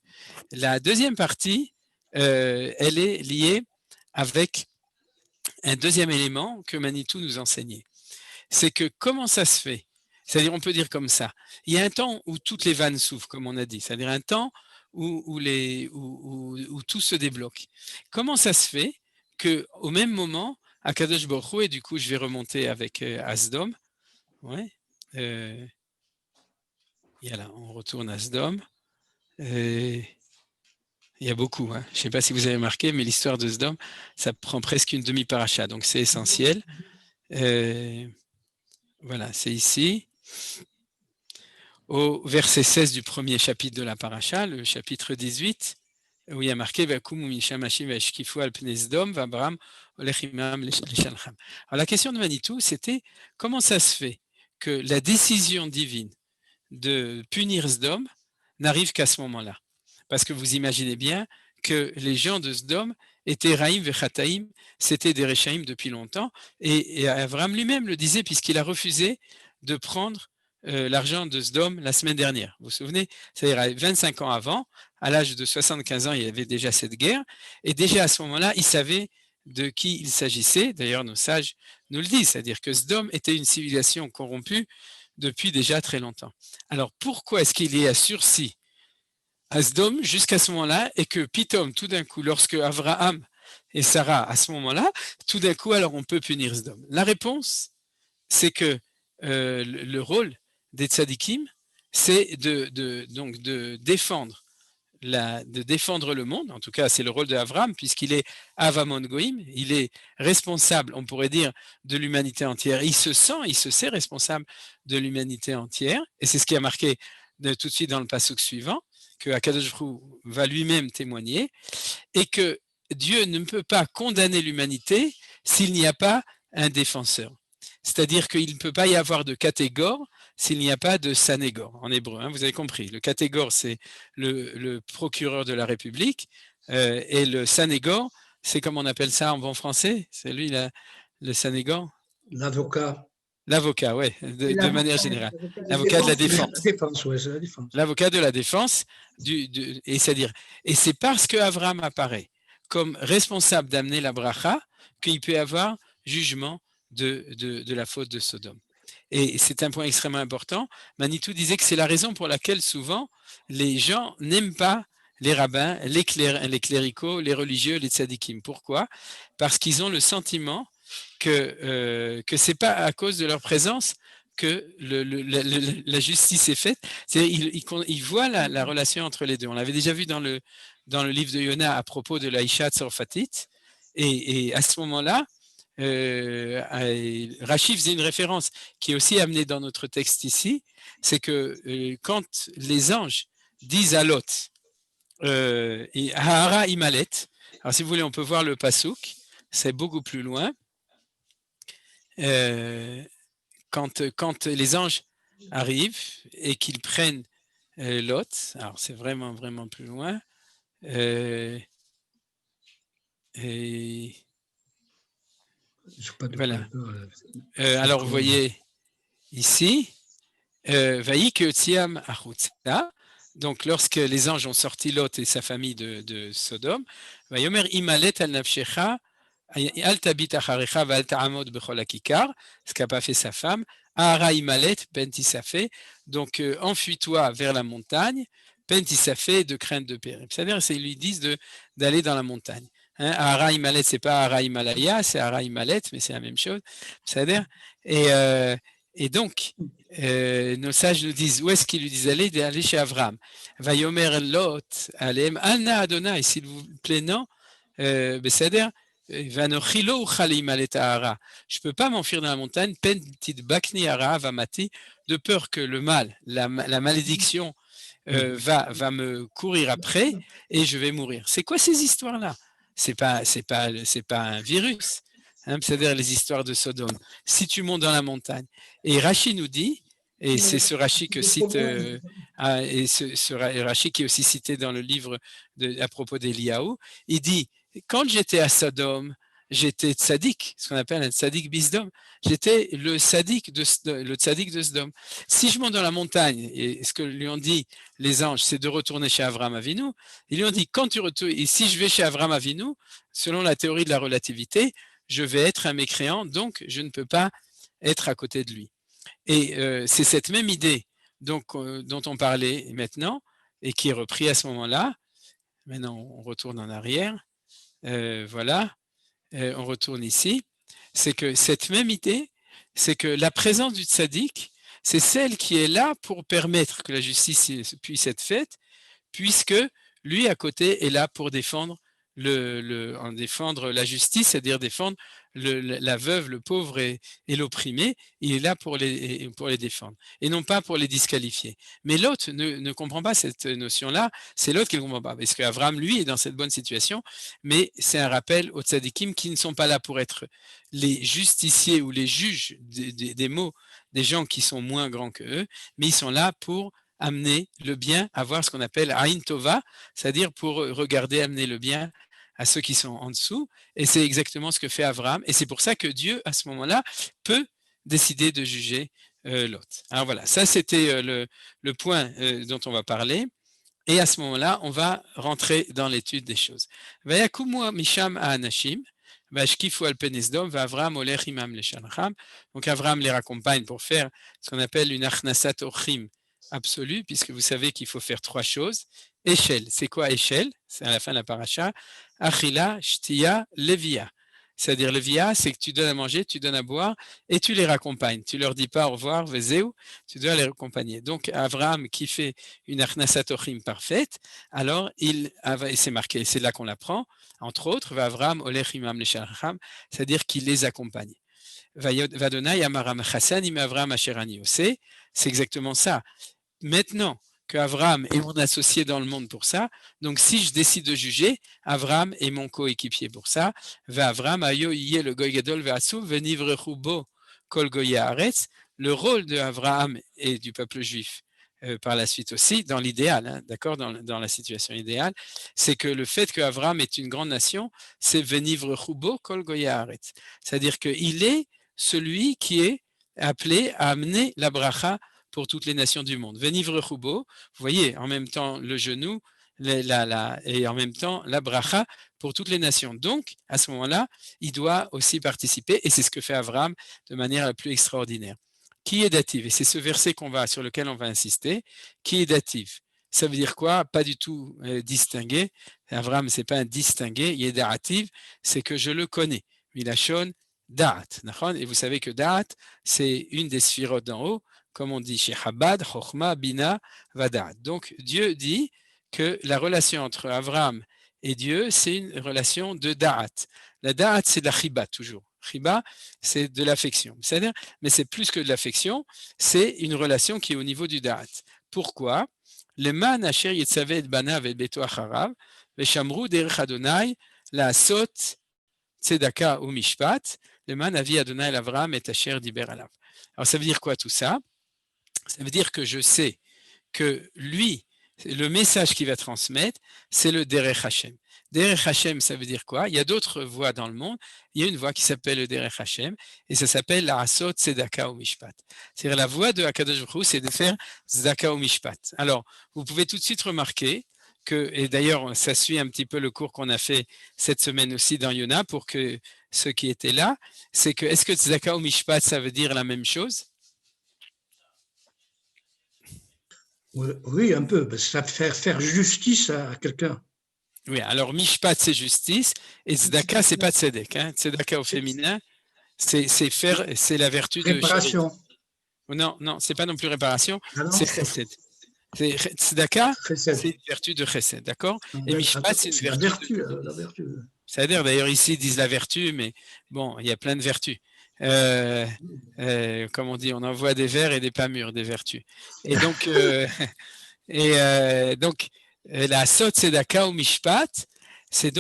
La deuxième partie, elle est liée avec un deuxième élément que Manitou nous enseignait. C'est que comment ça se fait? C'est-à-dire, on peut dire comme ça. Il y a un temps où toutes les vannes s'ouvrent, comme on a dit. C'est-à-dire un temps où tout se débloque. Comment ça se fait qu'au même moment, Akadosh Baruch Hu, et du coup, je vais remonter avec Asdom. Ouais. Là, on retourne à Sdom. Il y a beaucoup. Hein. Je ne sais pas si vous avez marqué, mais l'histoire de Sdom, ça prend presque une demi-paracha, donc c'est essentiel. Voilà, c'est ici. Au verset 16 du premier chapitre de la paracha, le chapitre 18, où il y a marqué alors la question de Manitou, c'était comment ça se fait que la décision divine de punir Sdom n'arrive qu'à ce moment-là. Parce que vous imaginez bien que les gens de Sdom étaient Raïm vechataïm, c'était des Réchaïm depuis longtemps, et Abraham lui-même le disait puisqu'il a refusé de prendre l'argent de Sdom la semaine dernière. Vous vous souvenez? C'est-à-dire 25 ans avant, à l'âge de 75 ans, il y avait déjà cette guerre, et déjà à ce moment-là, il savait de qui il s'agissait. D'ailleurs, nos sages nous le disent, c'est-à-dire que Sdom était une civilisation corrompue depuis déjà très longtemps. Alors, pourquoi est-ce qu'il y a sursis à Sdom jusqu'à ce moment-là et que Pitom, tout d'un coup, lorsque Abraham et Sarah, à ce moment-là, tout d'un coup, alors on peut punir Sdom? La réponse, c'est que le rôle des tzadikim, c'est donc de défendre le monde. En tout cas, c'est le rôle de Avram, puisqu'il est Avamon Goïm, il est responsable, on pourrait dire, de l'humanité entière. Il se sait responsable de l'humanité entière, et c'est ce qui a marqué tout de suite dans le pasuk suivant, que Akadosh Baruch Hu va lui-même témoigner, et que Dieu ne peut pas condamner l'humanité s'il n'y a pas un défenseur. C'est-à-dire qu'il ne peut pas y avoir de catégore s'il n'y a pas de sanégore en hébreu. Hein, vous avez compris. Le catégore, c'est le procureur de la République, et le sanégore, c'est comme on appelle ça en bon français. C'est lui, le sanégore. L'avocat. L'avocat, oui, de manière générale. L'avocat de la défense. La défense, oui, c'est la défense. L'avocat de la défense, et c'est parce que Avram apparaît comme responsable d'amener la bracha qu'il peut y avoir jugement de la faute de Sodome. Et c'est un point extrêmement important. Manitou disait que c'est la raison pour laquelle souvent les gens n'aiment pas les rabbins, les cléricaux, les religieux, les tzadikim. Pourquoi? Parce qu'ils ont le sentiment que c'est pas à cause de leur présence que la justice est faite. Ils voient la relation entre les deux. On l'avait déjà vu dans le livre de Yona à propos de la Isha Tzorfatite. Et à ce moment-là, Rashi faisait une référence qui est aussi amenée dans notre texte ici, c'est que quand les anges disent à Lot, et Hahara Imalet, alors si vous voulez on peut voir le pasouk, c'est beaucoup plus loin, quand les anges arrivent et qu'ils prennent Lot, alors c'est vraiment vraiment plus loin, et voilà. Alors vous voyez ici, Vaïk Tziam Achutza, donc lorsque les anges ont sorti Lot et sa famille de Sodome, Vayomer Imalet al Nafshecha, Al Tabit Acharecha Val Ta'amod Bechol Akikar, ce qu'a pas fait sa femme, Ahara Imalet Pentisafé, donc enfuis-toi vers la montagne, Pentisafé de crainte de périr. C'est-à-dire qu'ils lui disent d'aller dans la montagne. Hein, Ahara Imalet, c'est pas Ahara Himalaya, c'est Ahara Imalet, mais c'est la même chose. C'est-à-dire, et donc, nos sages nous disent, où est-ce qu'ils lui disent d'aller chez Avram. Vayomer Lot, Alem, Anna Adonai, s'il vous plaît, non. C'est-à-dire, je ne peux pas m'enfuir dans la montagne, de peur que le mal, la malédiction va me courir après et je vais mourir. C'est quoi ces histoires-là? C'est pas un virus. Hein, c'est-à-dire les histoires de Sodome. Si tu montes dans la montagne. Et Rashi nous dit, et c'est ce Rashi que cite, et ce Rashi qui est aussi cité dans le livre à propos d'Eliaou, il dit, quand j'étais à Sodome, j'étais tzaddik, ce qu'on appelle un tzaddik bisdom. J'étais le tzaddik de Sodome. Si je monte dans la montagne, et ce que lui ont dit les anges, c'est de retourner chez Avram Avinu, ils lui ont dit, quand tu retournes, et si je vais chez Avram Avinu, selon la théorie de la relativité, je vais être un mécréant, donc je ne peux pas être à côté de lui. Et c'est cette même idée donc, dont on parlait maintenant, et qui est repris à ce moment-là. Maintenant, on retourne en arrière. Voilà, on retourne ici. C'est que cette même idée, c'est que la présence du tzaddik, c'est celle qui est là pour permettre que la justice puisse être faite, puisque lui, à côté, est là pour défendre défendre la justice, c'est-à-dire défendre la veuve, le pauvre et l'opprimé. Il est là pour les défendre et non pas pour les disqualifier. Mais l'autre ne comprend pas cette notion-là, c'est l'autre qui ne comprend pas, parce qu'Avram, lui, est dans cette bonne situation, mais c'est un rappel aux tzadikim qui ne sont pas là pour être les justiciers ou les juges des maux des gens qui sont moins grands que eux, mais ils sont là pour amener le bien, avoir ce qu'on appelle Aïn Tova, c'est-à-dire pour regarder, amener le bien à ceux qui sont en dessous. Et c'est exactement ce que fait Avram. Et c'est pour ça que Dieu, à ce moment-là, peut décider de juger Lot. Alors voilà, ça c'était le point dont on va parler. Et à ce moment-là, on va rentrer dans l'étude des choses. Vayakumu misham ha'anashim, vashkifu al pnei Sdom, va'Avram olech imam leshalcham. Donc Avram les raccompagne pour faire ce qu'on appelle une achnasat ochim absolue, puisque vous savez qu'il faut faire 3 choses. Échelle, c'est quoi échelle? C'est à la fin de la paracha. Achila, shtia, levia. C'est-à-dire, Levia, c'est que tu donnes à manger, tu donnes à boire et tu les raccompagnes. Tu leur dis pas au revoir, Vezeu, tu dois les accompagner. Donc, Abraham qui fait une Achnasatochim parfaite, alors et c'est marqué, c'est là qu'on l'apprend, entre autres, Abraham Olech Imam Leshalacham, c'est-à-dire qu'il les accompagne. Vadonai Amaram Chassan Im Avraham Asherani Ose, c'est exactement ça. Maintenant qu'Avraham est mon associé dans le monde pour ça, donc si je décide de juger, Avraham est mon coéquipier pour ça. Avraham ayo yé le goy gadol ve'atsuv ve'nivrechu bo kol goy haaretz. Le rôle de Avraham et du peuple juif par la suite aussi, dans l'idéal, hein, d'accord, dans la situation idéale, c'est que le fait qu'Avraham est une grande nation, c'est ve'nivrechu bo kol goy haaretz. C'est-à-dire qu'il est celui qui est appelé à amener la bracha pour toutes les nations du monde. Venivre Chubo, vous voyez, en même temps le genou et en même temps la bracha pour toutes les nations. Donc, à ce moment-là, il doit aussi participer, et c'est ce que fait Avraham de manière la plus extraordinaire. Qui est dative? Et c'est ce verset sur lequel on va insister. Qui est dative? Ça veut dire quoi? Pas du tout distingué. Avraham, c'est pas un distingué. Il est dative, c'est que je le connais. Milachon, Da'at. Et vous savez que Da'at, c'est une des sphirotes d'en haut, comme on dit chez Chabad, Chochma, Bina, Vada'at. Donc Dieu dit que la relation entre Avraham et Dieu, c'est une relation de Da'at. La Da'at, c'est de la Chiba, toujours. Chiba, c'est de l'affection. C'est-à-dire, mais c'est plus que de l'affection, c'est une relation qui est au niveau du Da'at. Pourquoi? Le man asher yitzaveh et banav et beto acharav, veshamru derech Adonai, la sot tzedaka ou mishpat, le man avi Adonai l'Avraham et asher diber alav. Alors ça veut dire quoi tout ça? Ça veut dire que je sais que lui, le message qu'il va transmettre, c'est le Derech Hashem. Derech Hashem, ça veut dire quoi? Il y a d'autres voies dans le monde. Il y a une voie qui s'appelle le Derech Hashem, et ça s'appelle la Asot Tzedaka ou Mishpat. C'est-à-dire la voie de Hakadosh Baruch Hu, c'est de faire Tzedaka ou Mishpat. Alors, vous pouvez tout de suite remarquer que, et d'ailleurs, ça suit un petit peu le cours qu'on a fait cette semaine aussi dans Yona, pour que ceux qui étaient là, c'est que, est-ce que Tzedaka ou Mishpat, ça veut dire la même chose? Oui, un peu, parce que ça fait faire justice à quelqu'un. Oui, alors Mishpat, c'est justice, et Tzedaka, c'est pas Tzedek. Hein. Tzedaka au féminin, c'est la vertu de réparation. Non, c'est pas non plus réparation, Ah non, c'est Chesed. Tzedaka, Chesed. c'est une vertu de Chesed, d'accord? Et Mishpat, c'est une vertu. La vertu. C'est-à-dire, d'ailleurs, ici, ils disent la vertu, mais bon, il y a plein de vertus. Comme on dit, on envoie des vers et des pas mûrs, des vertus. Et donc, la Sot Tzedaka ou Mishpat, c'est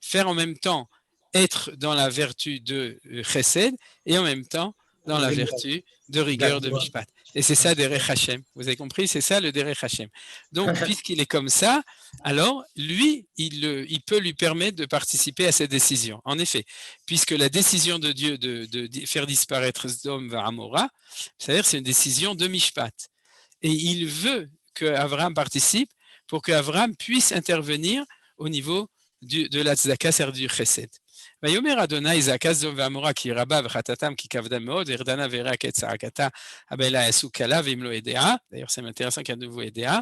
faire en même temps être dans la vertu de Chesed et en même temps dans la vertu de rigueur de Mishpat. Et c'est ça Derech Hashem. Vous avez compris? C'est ça le Derech Hashem. Donc, puisqu'il est comme ça, alors lui, il peut lui permettre de participer à cette décision. En effet, puisque la décision de Dieu de faire disparaître Sdom va Amora, c'est-à-dire c'est une décision de Mishpat. Et il veut qu'Avraham participe pour qu'Avraham puisse intervenir au niveau de la tzedaka, c'est-à-dire du chesed. ויאמר אדוני זעקה סדום ועמורה כי רבה וחטאתם כי כבדה מאוד וירדנה וירק את צעקתה הבעלה יעשו קלה ואם לא ידעה, d'ailleurs c'est intéressant qu'il y a de nouveau ידעה,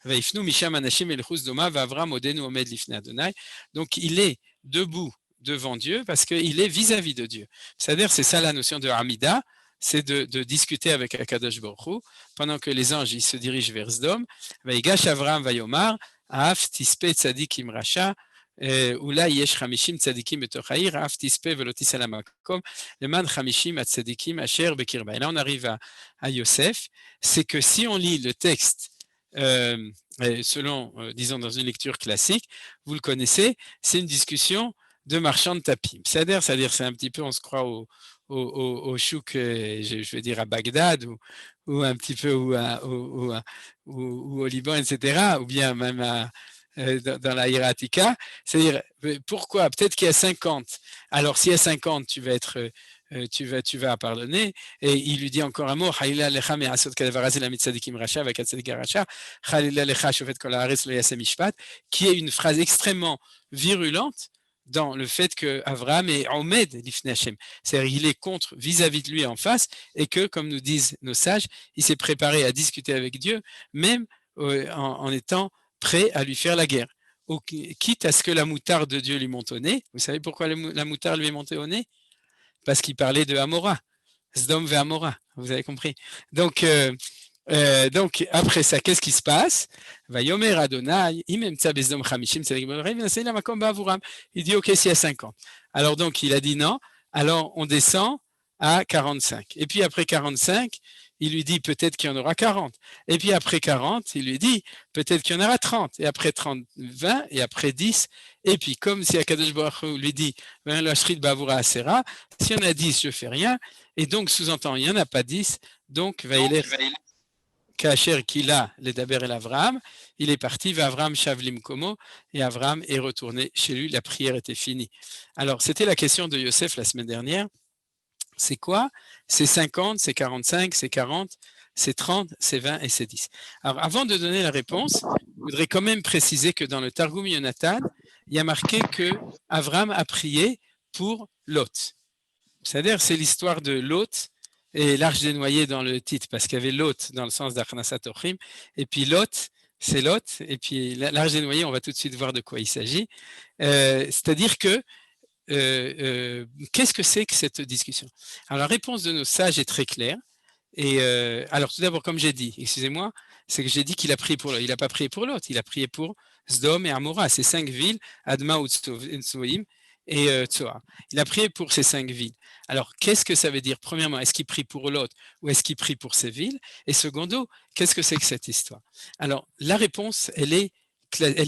ויפנו משם אנשים ילכו סדומה ואברהם עודנו עומד לפני אדוני. Donc il est debout devant Dieu parce qu'il est vis-à-vis de Dieu. C'est-à-dire c'est ça la notion de Hamida, c'est de discuter avec Akadosh Baruch Hu pendant que les anges ils se dirigent vers Sdom. ויגש אברהם ויאמר אף תספה צדיק עם רשע אולי יש 50 צדיקים בתוך העיר, אף תספה ולא תיסע למקום, למען 50 הצדיקים אשר בקרבה. Et là, on arrive à Yosef, c'est que si on lit le texte selon, disons, dans une lecture classique, vous le connaissez, c'est une discussion de marchands de tapis. C'est-à-dire, c'est un petit peu, on se croit au chouk, je vais dire à Bagdad, ou un petit peu ou au Liban, etc., ou bien même dans la Hiratika, c'est-à-dire pourquoi? Peut-être qu'il y a 50. Alors s'il y a 50, tu vas pardonner. Et il lui dit encore un mot, qui est une phrase extrêmement virulente dans le fait que Avraham est Omed l'ifnei Hashem, c'est-à-dire il est contre vis-à-vis de lui en face, et que, comme nous disent nos sages, il s'est préparé à discuter avec Dieu, même en étant prêt à lui faire la guerre. quitte à ce que la moutarde de Dieu lui monte au nez. Vous savez pourquoi la moutarde lui est montée au nez? Parce qu'il parlait de Amora, Sdom ve Amora, vous avez compris. Donc après ça, qu'est-ce qui se passe? Vayomer Adonai, imem tza bezdom chamishim tzedek b'orei v'nasei la makom ba'avuram. Il dit, OK, s'il y a 50. Alors donc, il a dit non. Alors, on descend à 45. Et puis après 45, il lui dit peut-être qu'il y en aura 40. Et puis après 40, il lui dit peut-être qu'il y en aura 30. Et après 30, 20. Et après 10. Et puis comme si Akadosh Baruch Hu lui dit l'ashrit bavura asera, s'il y en a 10, je fais rien. Et donc sous-entend, il n'y en a pas 10. Donc Vaïler Kacher Kila les Daber el Avram, il est parti vers Avram Shavlim Komo et Avram est retourné chez lui. La prière était finie. Alors c'était la question de Yosef la semaine dernière. C'est quoi? C'est 50, c'est 45, c'est 40, c'est 30, c'est 20 et c'est 10. Alors, avant de donner la réponse, je voudrais quand même préciser que dans le Targum Yonatan, il y a marqué que Avram a prié pour Lot. C'est-à-dire, c'est l'histoire de Lot et l'arche des noyés dans le titre, parce qu'il y avait Lot dans le sens d'Achnasat Ochim, et puis Lot, c'est Lot, et puis l'arche des noyés, on va tout de suite voir de quoi il s'agit. C'est-à-dire que qu'est-ce que c'est que cette discussion? Alors la réponse de nos sages est très claire. Et alors tout d'abord, comme j'ai dit, excusez-moi, c'est que j'ai dit qu'il a prié pour l'autre. Il n'a pas prié pour l'autre, il a prié pour Sdom et Amora, ces 5 villes, Adma, Utsvoim et Tsoar. Il a prié pour ces 5 villes. Alors qu'est-ce que ça veut dire? Premièrement, est-ce qu'il prie pour l'autre ou est-ce qu'il prie pour ces villes? Et secondo, qu'est-ce que c'est que cette histoire? Alors la réponse, elle est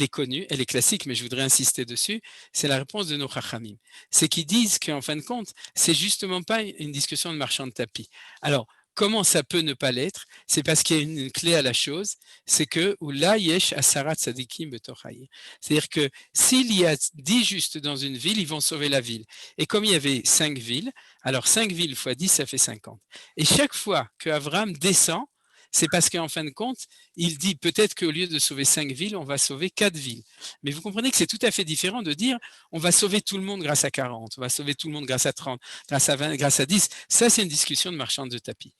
connue, elle est classique, mais je voudrais insister dessus, c'est la réponse de nos chachamim. C'est qu'ils disent qu'en fin de compte, c'est justement pas une discussion de marchand de tapis. Alors, comment ça peut ne pas l'être? C'est parce qu'il y a une clé à la chose, c'est que Ula yesh asarat tzadikim betochaï. C'est-à-dire que s'il y a 10 justes dans une ville, ils vont sauver la ville. Et comme il y avait 5 villes, alors 5 villes fois 10, ça fait 50. Et chaque fois que Avram descend, c'est parce qu'en fin de compte, il dit peut-être qu'au lieu de sauver 5 villes, on va sauver 4 villes. Mais vous comprenez que c'est tout à fait différent de dire on va sauver tout le monde grâce à 40, on va sauver tout le monde grâce à 30, grâce à 20, grâce à 10. Ça, c'est une discussion de marchand de tapis.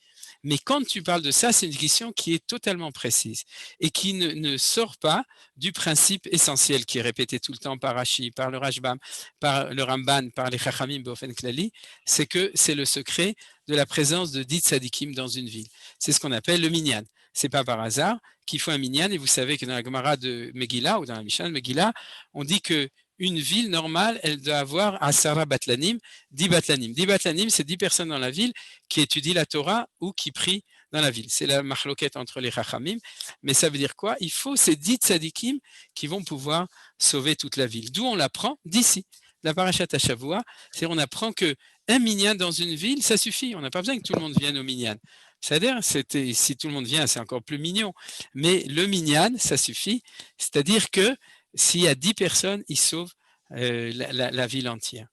Mais quand tu parles de ça, c'est une discussion qui est totalement précise et qui ne sort pas du principe essentiel qui est répété tout le temps par Rashi, par le Rashbam, par le Ramban, par les Chachamim Beofen Klali, c'est que c'est le secret de la présence de 10 tzadikim dans une ville. C'est ce qu'on appelle le minyan. C'est pas par hasard qu'il faut un minyan, et vous savez que dans la Gemara de Megillah ou dans la Mishnah de Megillah, on dit que une ville normale, elle doit avoir Asara Batlanim, 10 Batlanim. 10 Batlanim, c'est 10 personnes dans la ville qui étudient la Torah ou qui prient dans la ville. C'est la marloquette entre les Chachamim. Mais ça veut dire quoi? Il faut ces 10 tzadikim qui vont pouvoir sauver toute la ville. D'où on l'apprend? D'ici. La Parashat Hashavua, c'est on apprend que un minyan dans une ville, ça suffit. On n'a pas besoin que tout le monde vienne au minyan. C'est-à-dire, si tout le monde vient, c'est encore plus mignon. Mais le minyan, ça suffit. C'est-à-dire que s'il y a 10 personnes, ils sauvent la ville entière.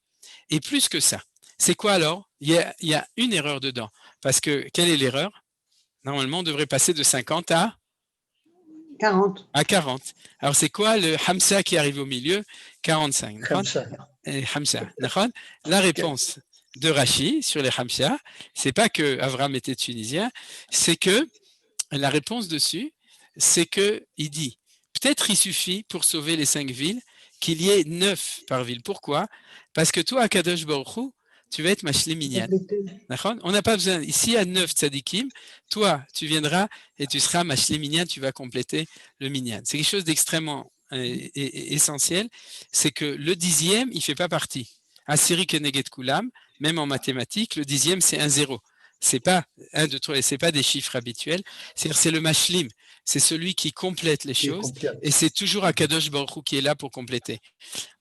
Et plus que ça, c'est quoi alors? Il y a une erreur dedans. Parce que, quelle est l'erreur? Normalement, on devrait passer de 50 à 40. À 40. Alors, c'est quoi le Hamsa qui arrive au milieu? 45. Hamsa. La réponse de Rashi sur les Hamsa, c'est pas que Avram était tunisien, c'est que la réponse dessus, c'est que il dit peut-être il suffit pour sauver les 5 villes qu'il y ait 9 par ville. Pourquoi? Parce que toi, à Kadosh Baruch Hu, tu vas être Mashlim Minyan. On n'a pas besoin. Ici, il y a 9 tzadikim. Toi, tu viendras et tu seras Mashlim Minyan, tu vas compléter le Minyan. C'est quelque chose d'extrêmement essentiel. C'est que le 10e, il ne fait pas partie. Asiri Keneged Kulam, même en mathématiques, le 10e, c'est 1-0. C'est pas 1, 2, 3, c'est pas des chiffres habituels. C'est le mashlim. C'est celui qui complète les choses. Et c'est toujours Akadosh Baruch Hu qui est là pour compléter.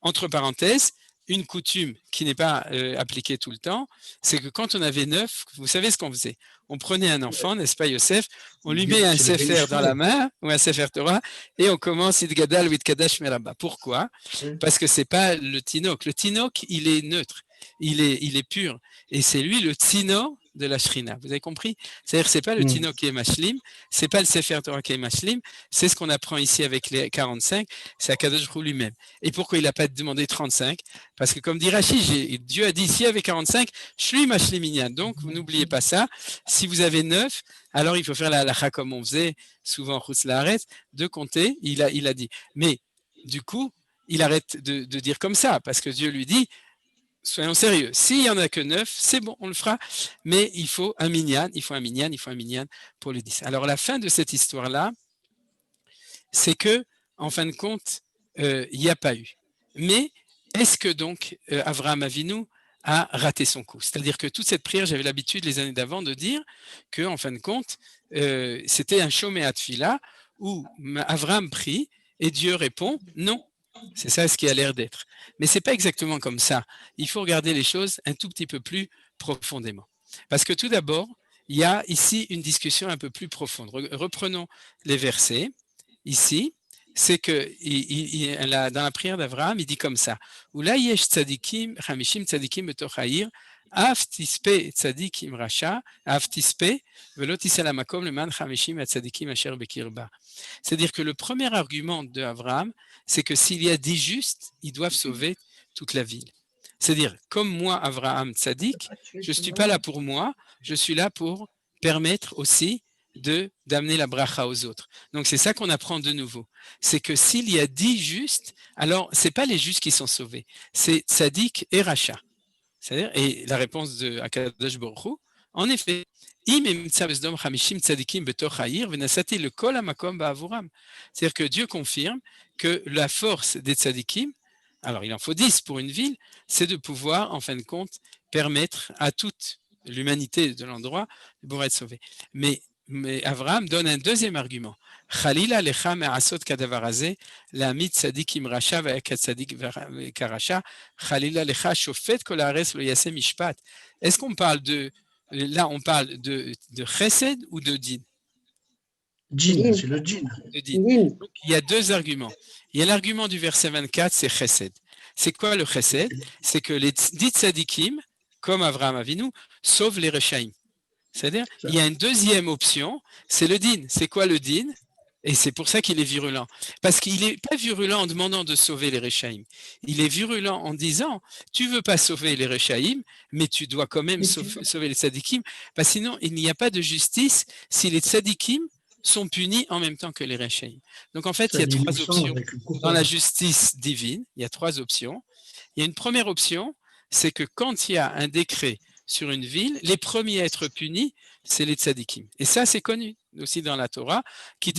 Entre parenthèses, une coutume qui n'est pas appliquée tout le temps, c'est que quand on avait 9, vous savez ce qu'on faisait? On prenait un enfant, n'est-ce pas Yosef? On lui met un sefer dans la main, ou un sefer Torah, et on commence Idgadal ou Idkadash Meraba. Pourquoi? Parce que c'est pas le tinok. Le tinok, il est neutre, il est pur. Et c'est lui le tzino de la Shrina. Vous avez compris? C'est-à-dire que c'est pas le Tino qui est Mashlim, c'est pas le Sefer Torah qui est Mashlim, c'est ce qu'on apprend ici avec les 45, c'est Akadosh Baruch Hu lui-même. Et pourquoi il n'a pas demandé 35? Parce que comme dit Rashi, Dieu a dit ici avec 45, je suis Mashlim Minyan. Donc, vous n'oubliez pas ça. Si vous avez 9, alors il faut faire la halakha comme on faisait souvent en Chutz La'aretz, de compter, il a dit. Mais, du coup, il arrête de dire comme ça, parce que Dieu lui dit, soyons sérieux, s'il n'y en a que 9, c'est bon, on le fera, mais il faut un minyan pour les 10. Alors la fin de cette histoire-là, c'est que, en fin de compte, il n'y a pas eu. Mais est-ce que donc Avraham Avinu a raté son coup? C'est-à-dire que toute cette prière, j'avais l'habitude les années d'avant de dire que, en fin de compte, c'était un Shoméat Tfila où Avraham prie et Dieu répond non. C'est ça ce qui a l'air d'être. Mais ce n'est pas exactement comme ça. Il faut regarder les choses un tout petit peu plus profondément. Parce que tout d'abord, il y a ici une discussion un peu plus profonde. Reprenons les versets. Ici, c'est que dans la prière d'Avraham, il dit comme ça. Ula yesh tzadikim, chamishim tzadikim betoch ha'ir, af tispe tzadikim rasha, af tispe, velo tisel hamakom leman chamishim tzadikim asher bekirba. C'est-à-dire que le premier argument d'Avraham, c'est que s'il y a 10 justes, ils doivent sauver toute la ville. C'est-à-dire, comme moi, Avraham tzadik, je ne suis pas là pour moi, je suis là pour permettre aussi d'amener la bracha aux autres. Donc c'est ça qu'on apprend de nouveau. C'est que s'il y a 10 justes, alors ce n'est pas les justes qui sont sauvés, c'est tzadik et racha. C'est-à-dire, et la réponse de Akadosh Baruch Hu, en effet, c'est-à-dire que Dieu confirme que la force des tzadikim, alors il en faut 10 pour une ville, c'est de pouvoir, en fin de compte, permettre à toute l'humanité de l'endroit de pouvoir être sauvée. Mais Avraham donne un deuxième argument. Chalila lecha me'asot kadavar hazeh, la'amid tzadikim rasha ve'ekat tzadik karasha, chalila lecha shofet kol haaretz lo yaseh mishpat. Est-ce qu'on parle là on parle de chesed ou de din? Din, c'est le din. De din. Donc, il y a deux arguments. Il y a l'argument du verset 24, c'est chesed. C'est quoi le chesed? C'est que les 10 tzadikim, comme Avraham Avinu, sauvent les rechaïm. C'est-à-dire, il y a une deuxième option, c'est le din. C'est quoi le din? Et c'est pour ça qu'il est virulent. Parce qu'il n'est pas virulent en demandant de sauver les rechaïm. Il est virulent en disant, tu ne veux pas sauver les rechaïm, mais tu dois quand même sauver les tzadikim, parce que sinon, il n'y a pas de justice si les tzadikim sont punis en même temps que les rechaïm. Donc en fait, il y a 3 options dans la justice divine. Il y a 3 options. Il y a une première option, c'est que quand il y a un décret sur une ville, les premiers à être punis, c'est les tzadikim. Et ça, c'est connu aussi dans la Torah. Nous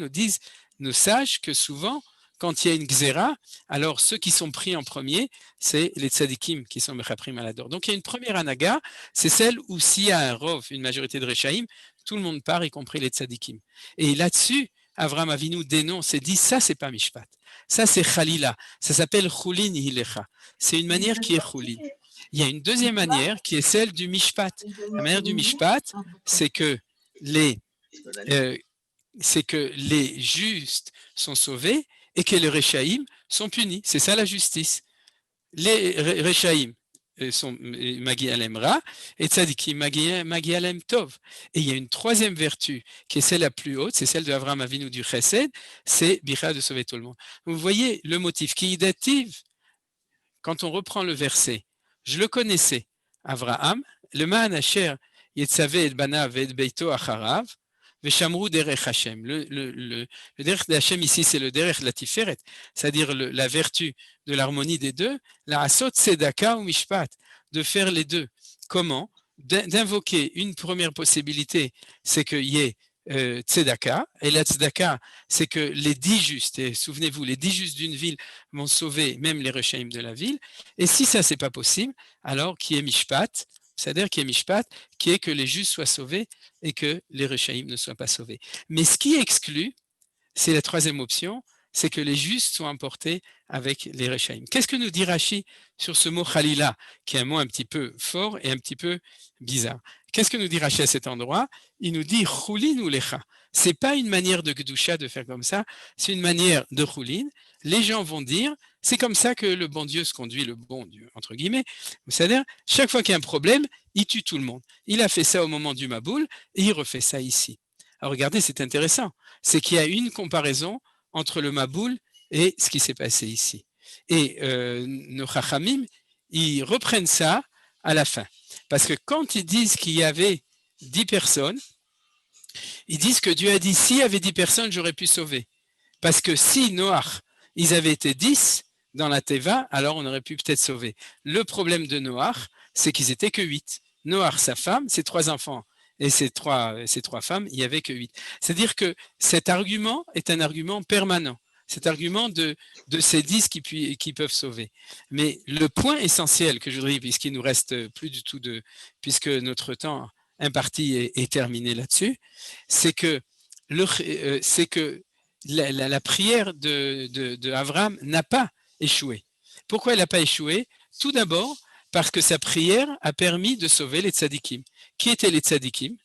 disent nos sages que souvent, quand il y a une xéra, alors ceux qui sont pris en premier, c'est les tzadikim qui sont mechaprim alador. Donc il y a une première anaga, c'est celle où s'il y a un rov, une majorité de rechaïm, tout le monde part, y compris les tzadikim. Et là-dessus, Avraham Avinu dénonce et dit, ça c'est pas mishpat. Ça, c'est Khalila. Ça s'appelle Chulin Hilecha. C'est une manière qui est Chulin. Il y a une deuxième manière qui est celle du Mishpat. La manière du Mishpat, c'est que les justes sont sauvés et que les Rechaïm sont punis. C'est ça la justice. Les Rechaïm sont Magialem Ra et Tzadikim Magialem Tov. Et il y a une troisième vertu qui est celle la plus haute, c'est celle de Avraham Avinu du Chesed, c'est Bicha de sauver tout le monde. Vous voyez le motif qui est dative, quand on reprend le verset, je le connaissais, Avraham, le Ma'an Asher Yetzave et Banav et Beito Acharav, Veshamru Derech Hashem. Le Derech d'Hashem ici, c'est le Derech de la Tiferet, c'est-à-dire la vertu de l'harmonie des deux, la Asot Tzedaka ou Mishpat, de faire les deux. Comment? D'invoquer une première possibilité, c'est qu'il y ait tzedaka, et la tzedaka, c'est que les 10 justes, et souvenez-vous, les 10 justes d'une ville vont sauver même les rechaïm de la ville, et si ça c'est pas possible, alors qui est mishpat, c'est-à-dire qui est mishpat, qui est que les justes soient sauvés et que les rechaïm ne soient pas sauvés. Mais ce qui exclut, c'est la troisième option, c'est que les justes soient emportés avec les rechaïm. Qu'est-ce que nous dit Rashi sur ce mot Khalila, qui est un mot un petit peu fort et un petit peu bizarre? Qu'est-ce que nous dit Rashi à cet endroit? Il nous dit Chulin ou Lecha. Ce n'est pas une manière de Kedusha de faire comme ça, c'est une manière de Chulin. Les gens vont dire, c'est comme ça que le bon Dieu se conduit, le bon Dieu, entre guillemets. C'est-à-dire, chaque fois qu'il y a un problème, il tue tout le monde. Il a fait ça au moment du Maboul et il refait ça ici. Alors regardez, c'est intéressant. C'est qu'il y a une comparaison entre le Maboul et ce qui s'est passé ici. Et nos Chachamim, ils reprennent ça à la fin. Parce que quand ils disent qu'il y avait 10 personnes, Ils disent que Dieu a dit, s'il y avait 10 personnes, j'aurais pu sauver. Parce que si Noach, ils avaient été 10 dans la Teva, alors on aurait pu peut-être sauver. Le problème de Noach, c'est qu'ils étaient que 8. Noach, sa femme, ses 3 enfants et ses trois femmes, il n'y avait que 8. C'est-à-dire que cet argument est un argument permanent. Cet argument de ces 10 qui peuvent sauver. Mais le point essentiel que je voudrais, puisqu'il nous reste plus du tout puisque notre temps imparti est terminé là-dessus, c'est que la prière de Abraham n'a pas échoué. Pourquoi elle n'a pas échoué? Tout d'abord, parce que sa prière a permis de sauver les tzadikim. Qui étaient les tzadikim?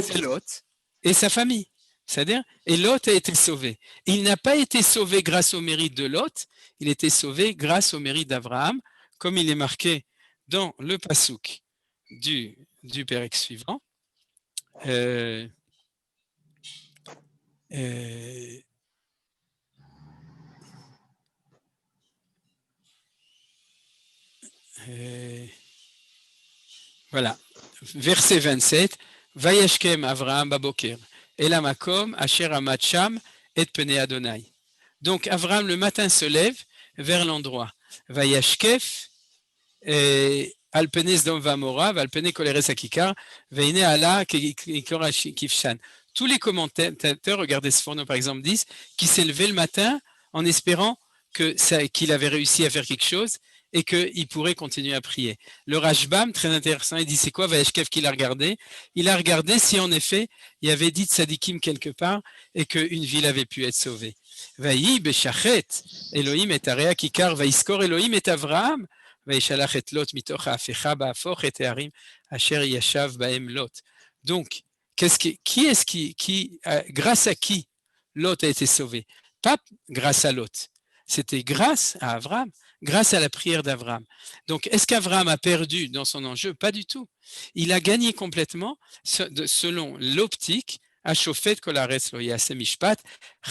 C'est Lot et sa famille. C'est-à-dire, et Lot a été sauvé. Il n'a pas été sauvé grâce au mérite de Lot, il a été sauvé grâce au mérite d'Abraham, comme il est marqué dans le passouk du pérec suivant. Voilà, verset 27, Vayashkem Avraham baboker, Ela makom asher amad sham et pene Adonai. Donc Avraham le matin se lève vers l'endroit. Vayashkef al pene Sdom vamora, val pene koleres akikar, veine ala kifshan. Tous les commentateurs, regardez ce fourneau par exemple, disent qu'il s'est levé le matin en espérant qu'il avait réussi à faire quelque chose et qu'il pourrait continuer à prier. Le Rashbam, très intéressant, il dit c'est quoi Vayashkev qu'il a regardé? Il a regardé si en effet il y avait dit tzadikim quelque part et qu'une ville avait pu être sauvée. Vayi beshachet Elohim et area kikar vayiskor Elohim et Avraham vayishalach et Lot mitoch ha'afecha ba'afoch et harim asher yashav ba'em Lot. Donc, grâce à qui Lot a été sauvé? Pas grâce à Lot. C'était grâce à Avraham, grâce à la prière d'Avraham. Donc, est-ce qu'Avraham a perdu dans son enjeu? Pas du tout. Il a gagné complètement selon l'optique Ashofet kol haaretz lo ya'aseh mishpat,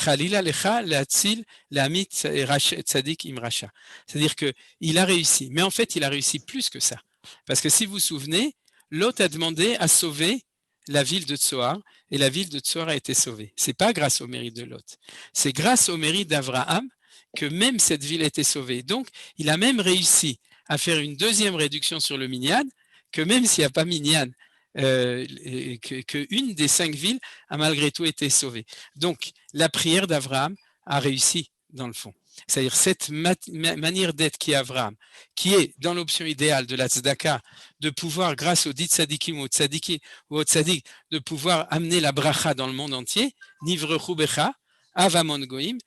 chalila lecha le'atzil le'amit tzadik im rasha. C'est-à-dire qu'il a réussi. Mais en fait, il a réussi plus que ça. Parce que si vous vous souvenez, Lot a demandé à sauver la ville de Tsoar, et la ville de Tsoar a été sauvée. Ce n'est pas grâce au mérite de Lot. C'est grâce au mérite d'Avraham que même cette ville a été sauvée. Donc, il a même réussi à faire une deuxième réduction sur le minyan, que même s'il n'y a pas minyan, qu'une des 5 villes a malgré tout été sauvée. Donc, la prière d'Avraham a réussi dans le fond. C'est-à-dire cette manière d'être qui est Avraham, qui est dans l'option idéale de la tzedaka, de pouvoir, grâce au dit tzadikim ou au tzadik, de pouvoir amener la bracha dans le monde entier, nivrechu becha, avamon goim,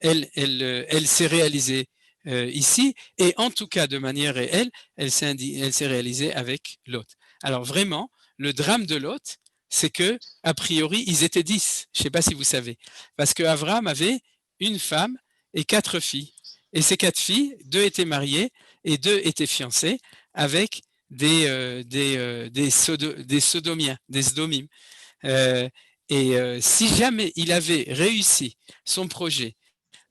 elle s'est réalisée ici, et en tout cas de manière réelle, elle s'est réalisée avec Lot. Alors vraiment, le drame de Lot, c'est que a priori, ils étaient 10. Je ne sais pas si vous savez, parce que Avraham avait une femme et 4 filles. Et ces 4 filles, 2 étaient mariées et 2 étaient fiancées avec des sodomiens, des sdomim. Si jamais il avait réussi son projet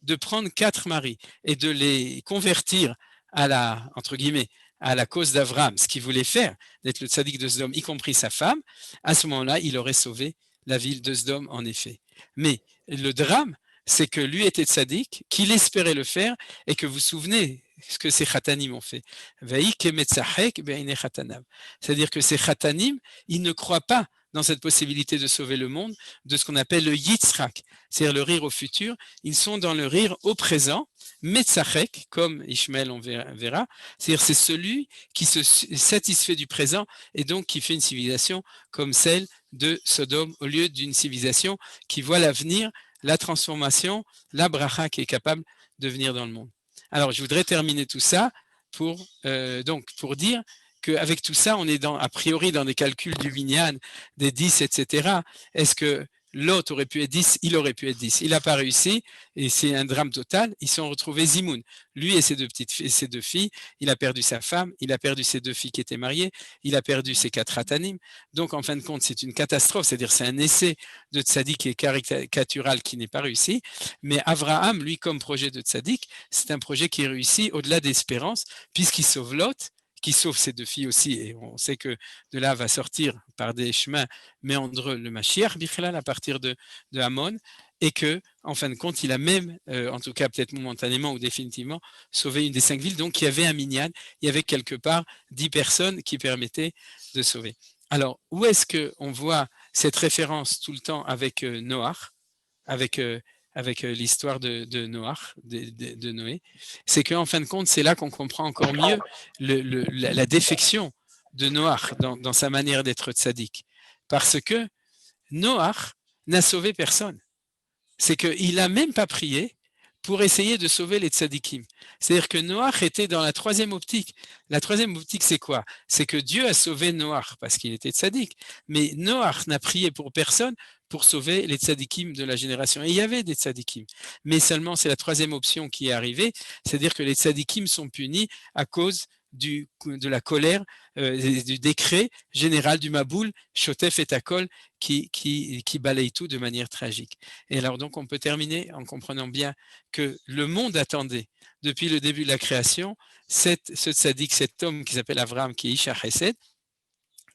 de prendre 4 maris et de les convertir à la, entre guillemets, à la cause d'Avraham, ce qu'il voulait faire, d'être le tzaddik de Sdom, y compris sa femme, à ce moment-là, il aurait sauvé la ville de Sdom, en effet. Mais le drame, c'est que lui était tzaddik, qu'il espérait le faire, et que vous vous souvenez ce que ces khatanim ont fait. C'est-à-dire que ces khatanim, ils ne croient pas dans cette possibilité de sauver le monde, de ce qu'on appelle le yitzhak, c'est-à-dire le rire au futur. Ils sont dans le rire au présent, metzachek, comme Ishmael on verra, c'est-à-dire c'est celui qui se satisfait du présent et donc qui fait une civilisation comme celle de Sodome, au lieu d'une civilisation qui voit l'avenir, la transformation, la bracha qui est capable de venir dans le monde. Alors, je voudrais terminer tout ça pour dire qu'avec tout ça, on est a priori dans des calculs du Minyan, des 10, etc. Est-ce que l'autre aurait pu être 10? Il aurait pu être 10. Il n'a pas réussi et c'est un drame total. Ils sont retrouvés Zimoun. Lui et ses 2 filles, il a perdu sa femme, il a perdu ses 2 filles qui étaient mariées, il a perdu ses 4 atanim. Donc, en fin de compte, c'est une catastrophe. C'est-à-dire c'est un essai de tzaddik qui est caricatural qui n'est pas réussi. Mais Avraham, lui, comme projet de tzaddik, c'est un projet qui est réussi au-delà d'espérance puisqu'il sauve Lot, qui sauve ses deux filles aussi. Et on sait que de là va sortir par des chemins méandreux le Mashiach, Bichlal, à partir de Ammon, et que, en fin de compte, il a même, en tout cas peut-être momentanément ou définitivement, sauvé une des 5 villes. Donc il y avait un minyan, il y avait quelque part 10 personnes qui permettaient de sauver. Alors, où est-ce qu'on voit cette référence tout le temps avec Noach, avec l'histoire de Noach, de Noé? C'est qu'en fin de compte, c'est là qu'on comprend encore mieux la défection de Noach dans sa manière d'être tzaddik. Parce que Noach n'a sauvé personne. C'est qu'il n'a même pas prié pour essayer de sauver les tzadikim. C'est-à-dire que Noach était dans la troisième optique. La troisième optique, c'est quoi? C'est que Dieu a sauvé Noach parce qu'il était tzadik. Mais Noach n'a prié pour personne pour sauver les tzadikim de la génération. Et il y avait des tzadikim. Mais seulement, c'est la troisième option qui est arrivée. C'est-à-dire que les tzadikim sont punis à cause de la colère, du décret général du Maboul, Shotef et Takol, qui balaye tout de manière tragique. Et alors donc on peut terminer en comprenant bien que le monde attendait, depuis le début de la création, ce tzaddik, cet homme qui s'appelle Avraham, qui est Isha Chesed,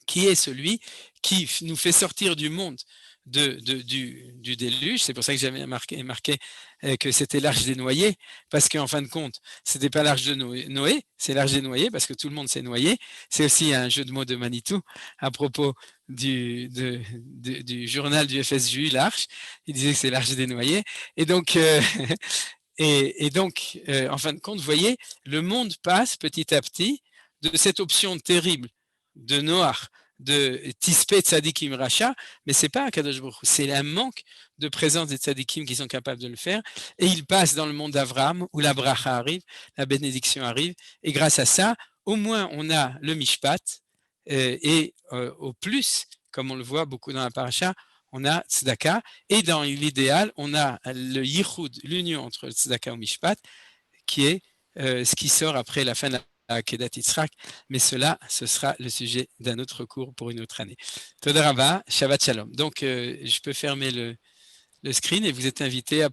qui est celui qui nous fait sortir du monde du déluge. C'est pour ça que j'avais marqué que c'était l'arche des noyés, parce qu'en fin de compte, ce n'était pas l'arche de Noé, c'est l'arche des noyés, parce que tout le monde s'est noyé. C'est aussi un jeu de mots de Manitou à propos du journal du FSJU, l'arche. Il disait que c'est l'arche des noyés. Et donc, en fin de compte, vous voyez, le monde passe petit à petit de cette option terrible de Noach, de Tispé Tzadikim Racha, mais ce n'est pas un Kadosh Baruch Hu, c'est un manque de présence des Tzadikim qui sont capables de le faire, et il passe dans le monde d'Avraham, où la bracha arrive, la bénédiction arrive, et grâce à ça, au moins on a le Mishpat, et au plus, comme on le voit beaucoup dans la paracha, on a Tzedaka, et dans l'idéal, on a le Yichud, l'union entre le Tzedaka et le Mishpat, qui est ce qui sort après la fin de la Kedat Yitzhak, mais cela, ce sera le sujet d'un autre cours pour une autre année. Toda Rabba, Shabbat Shalom. Donc, je peux fermer le screen et vous êtes invités à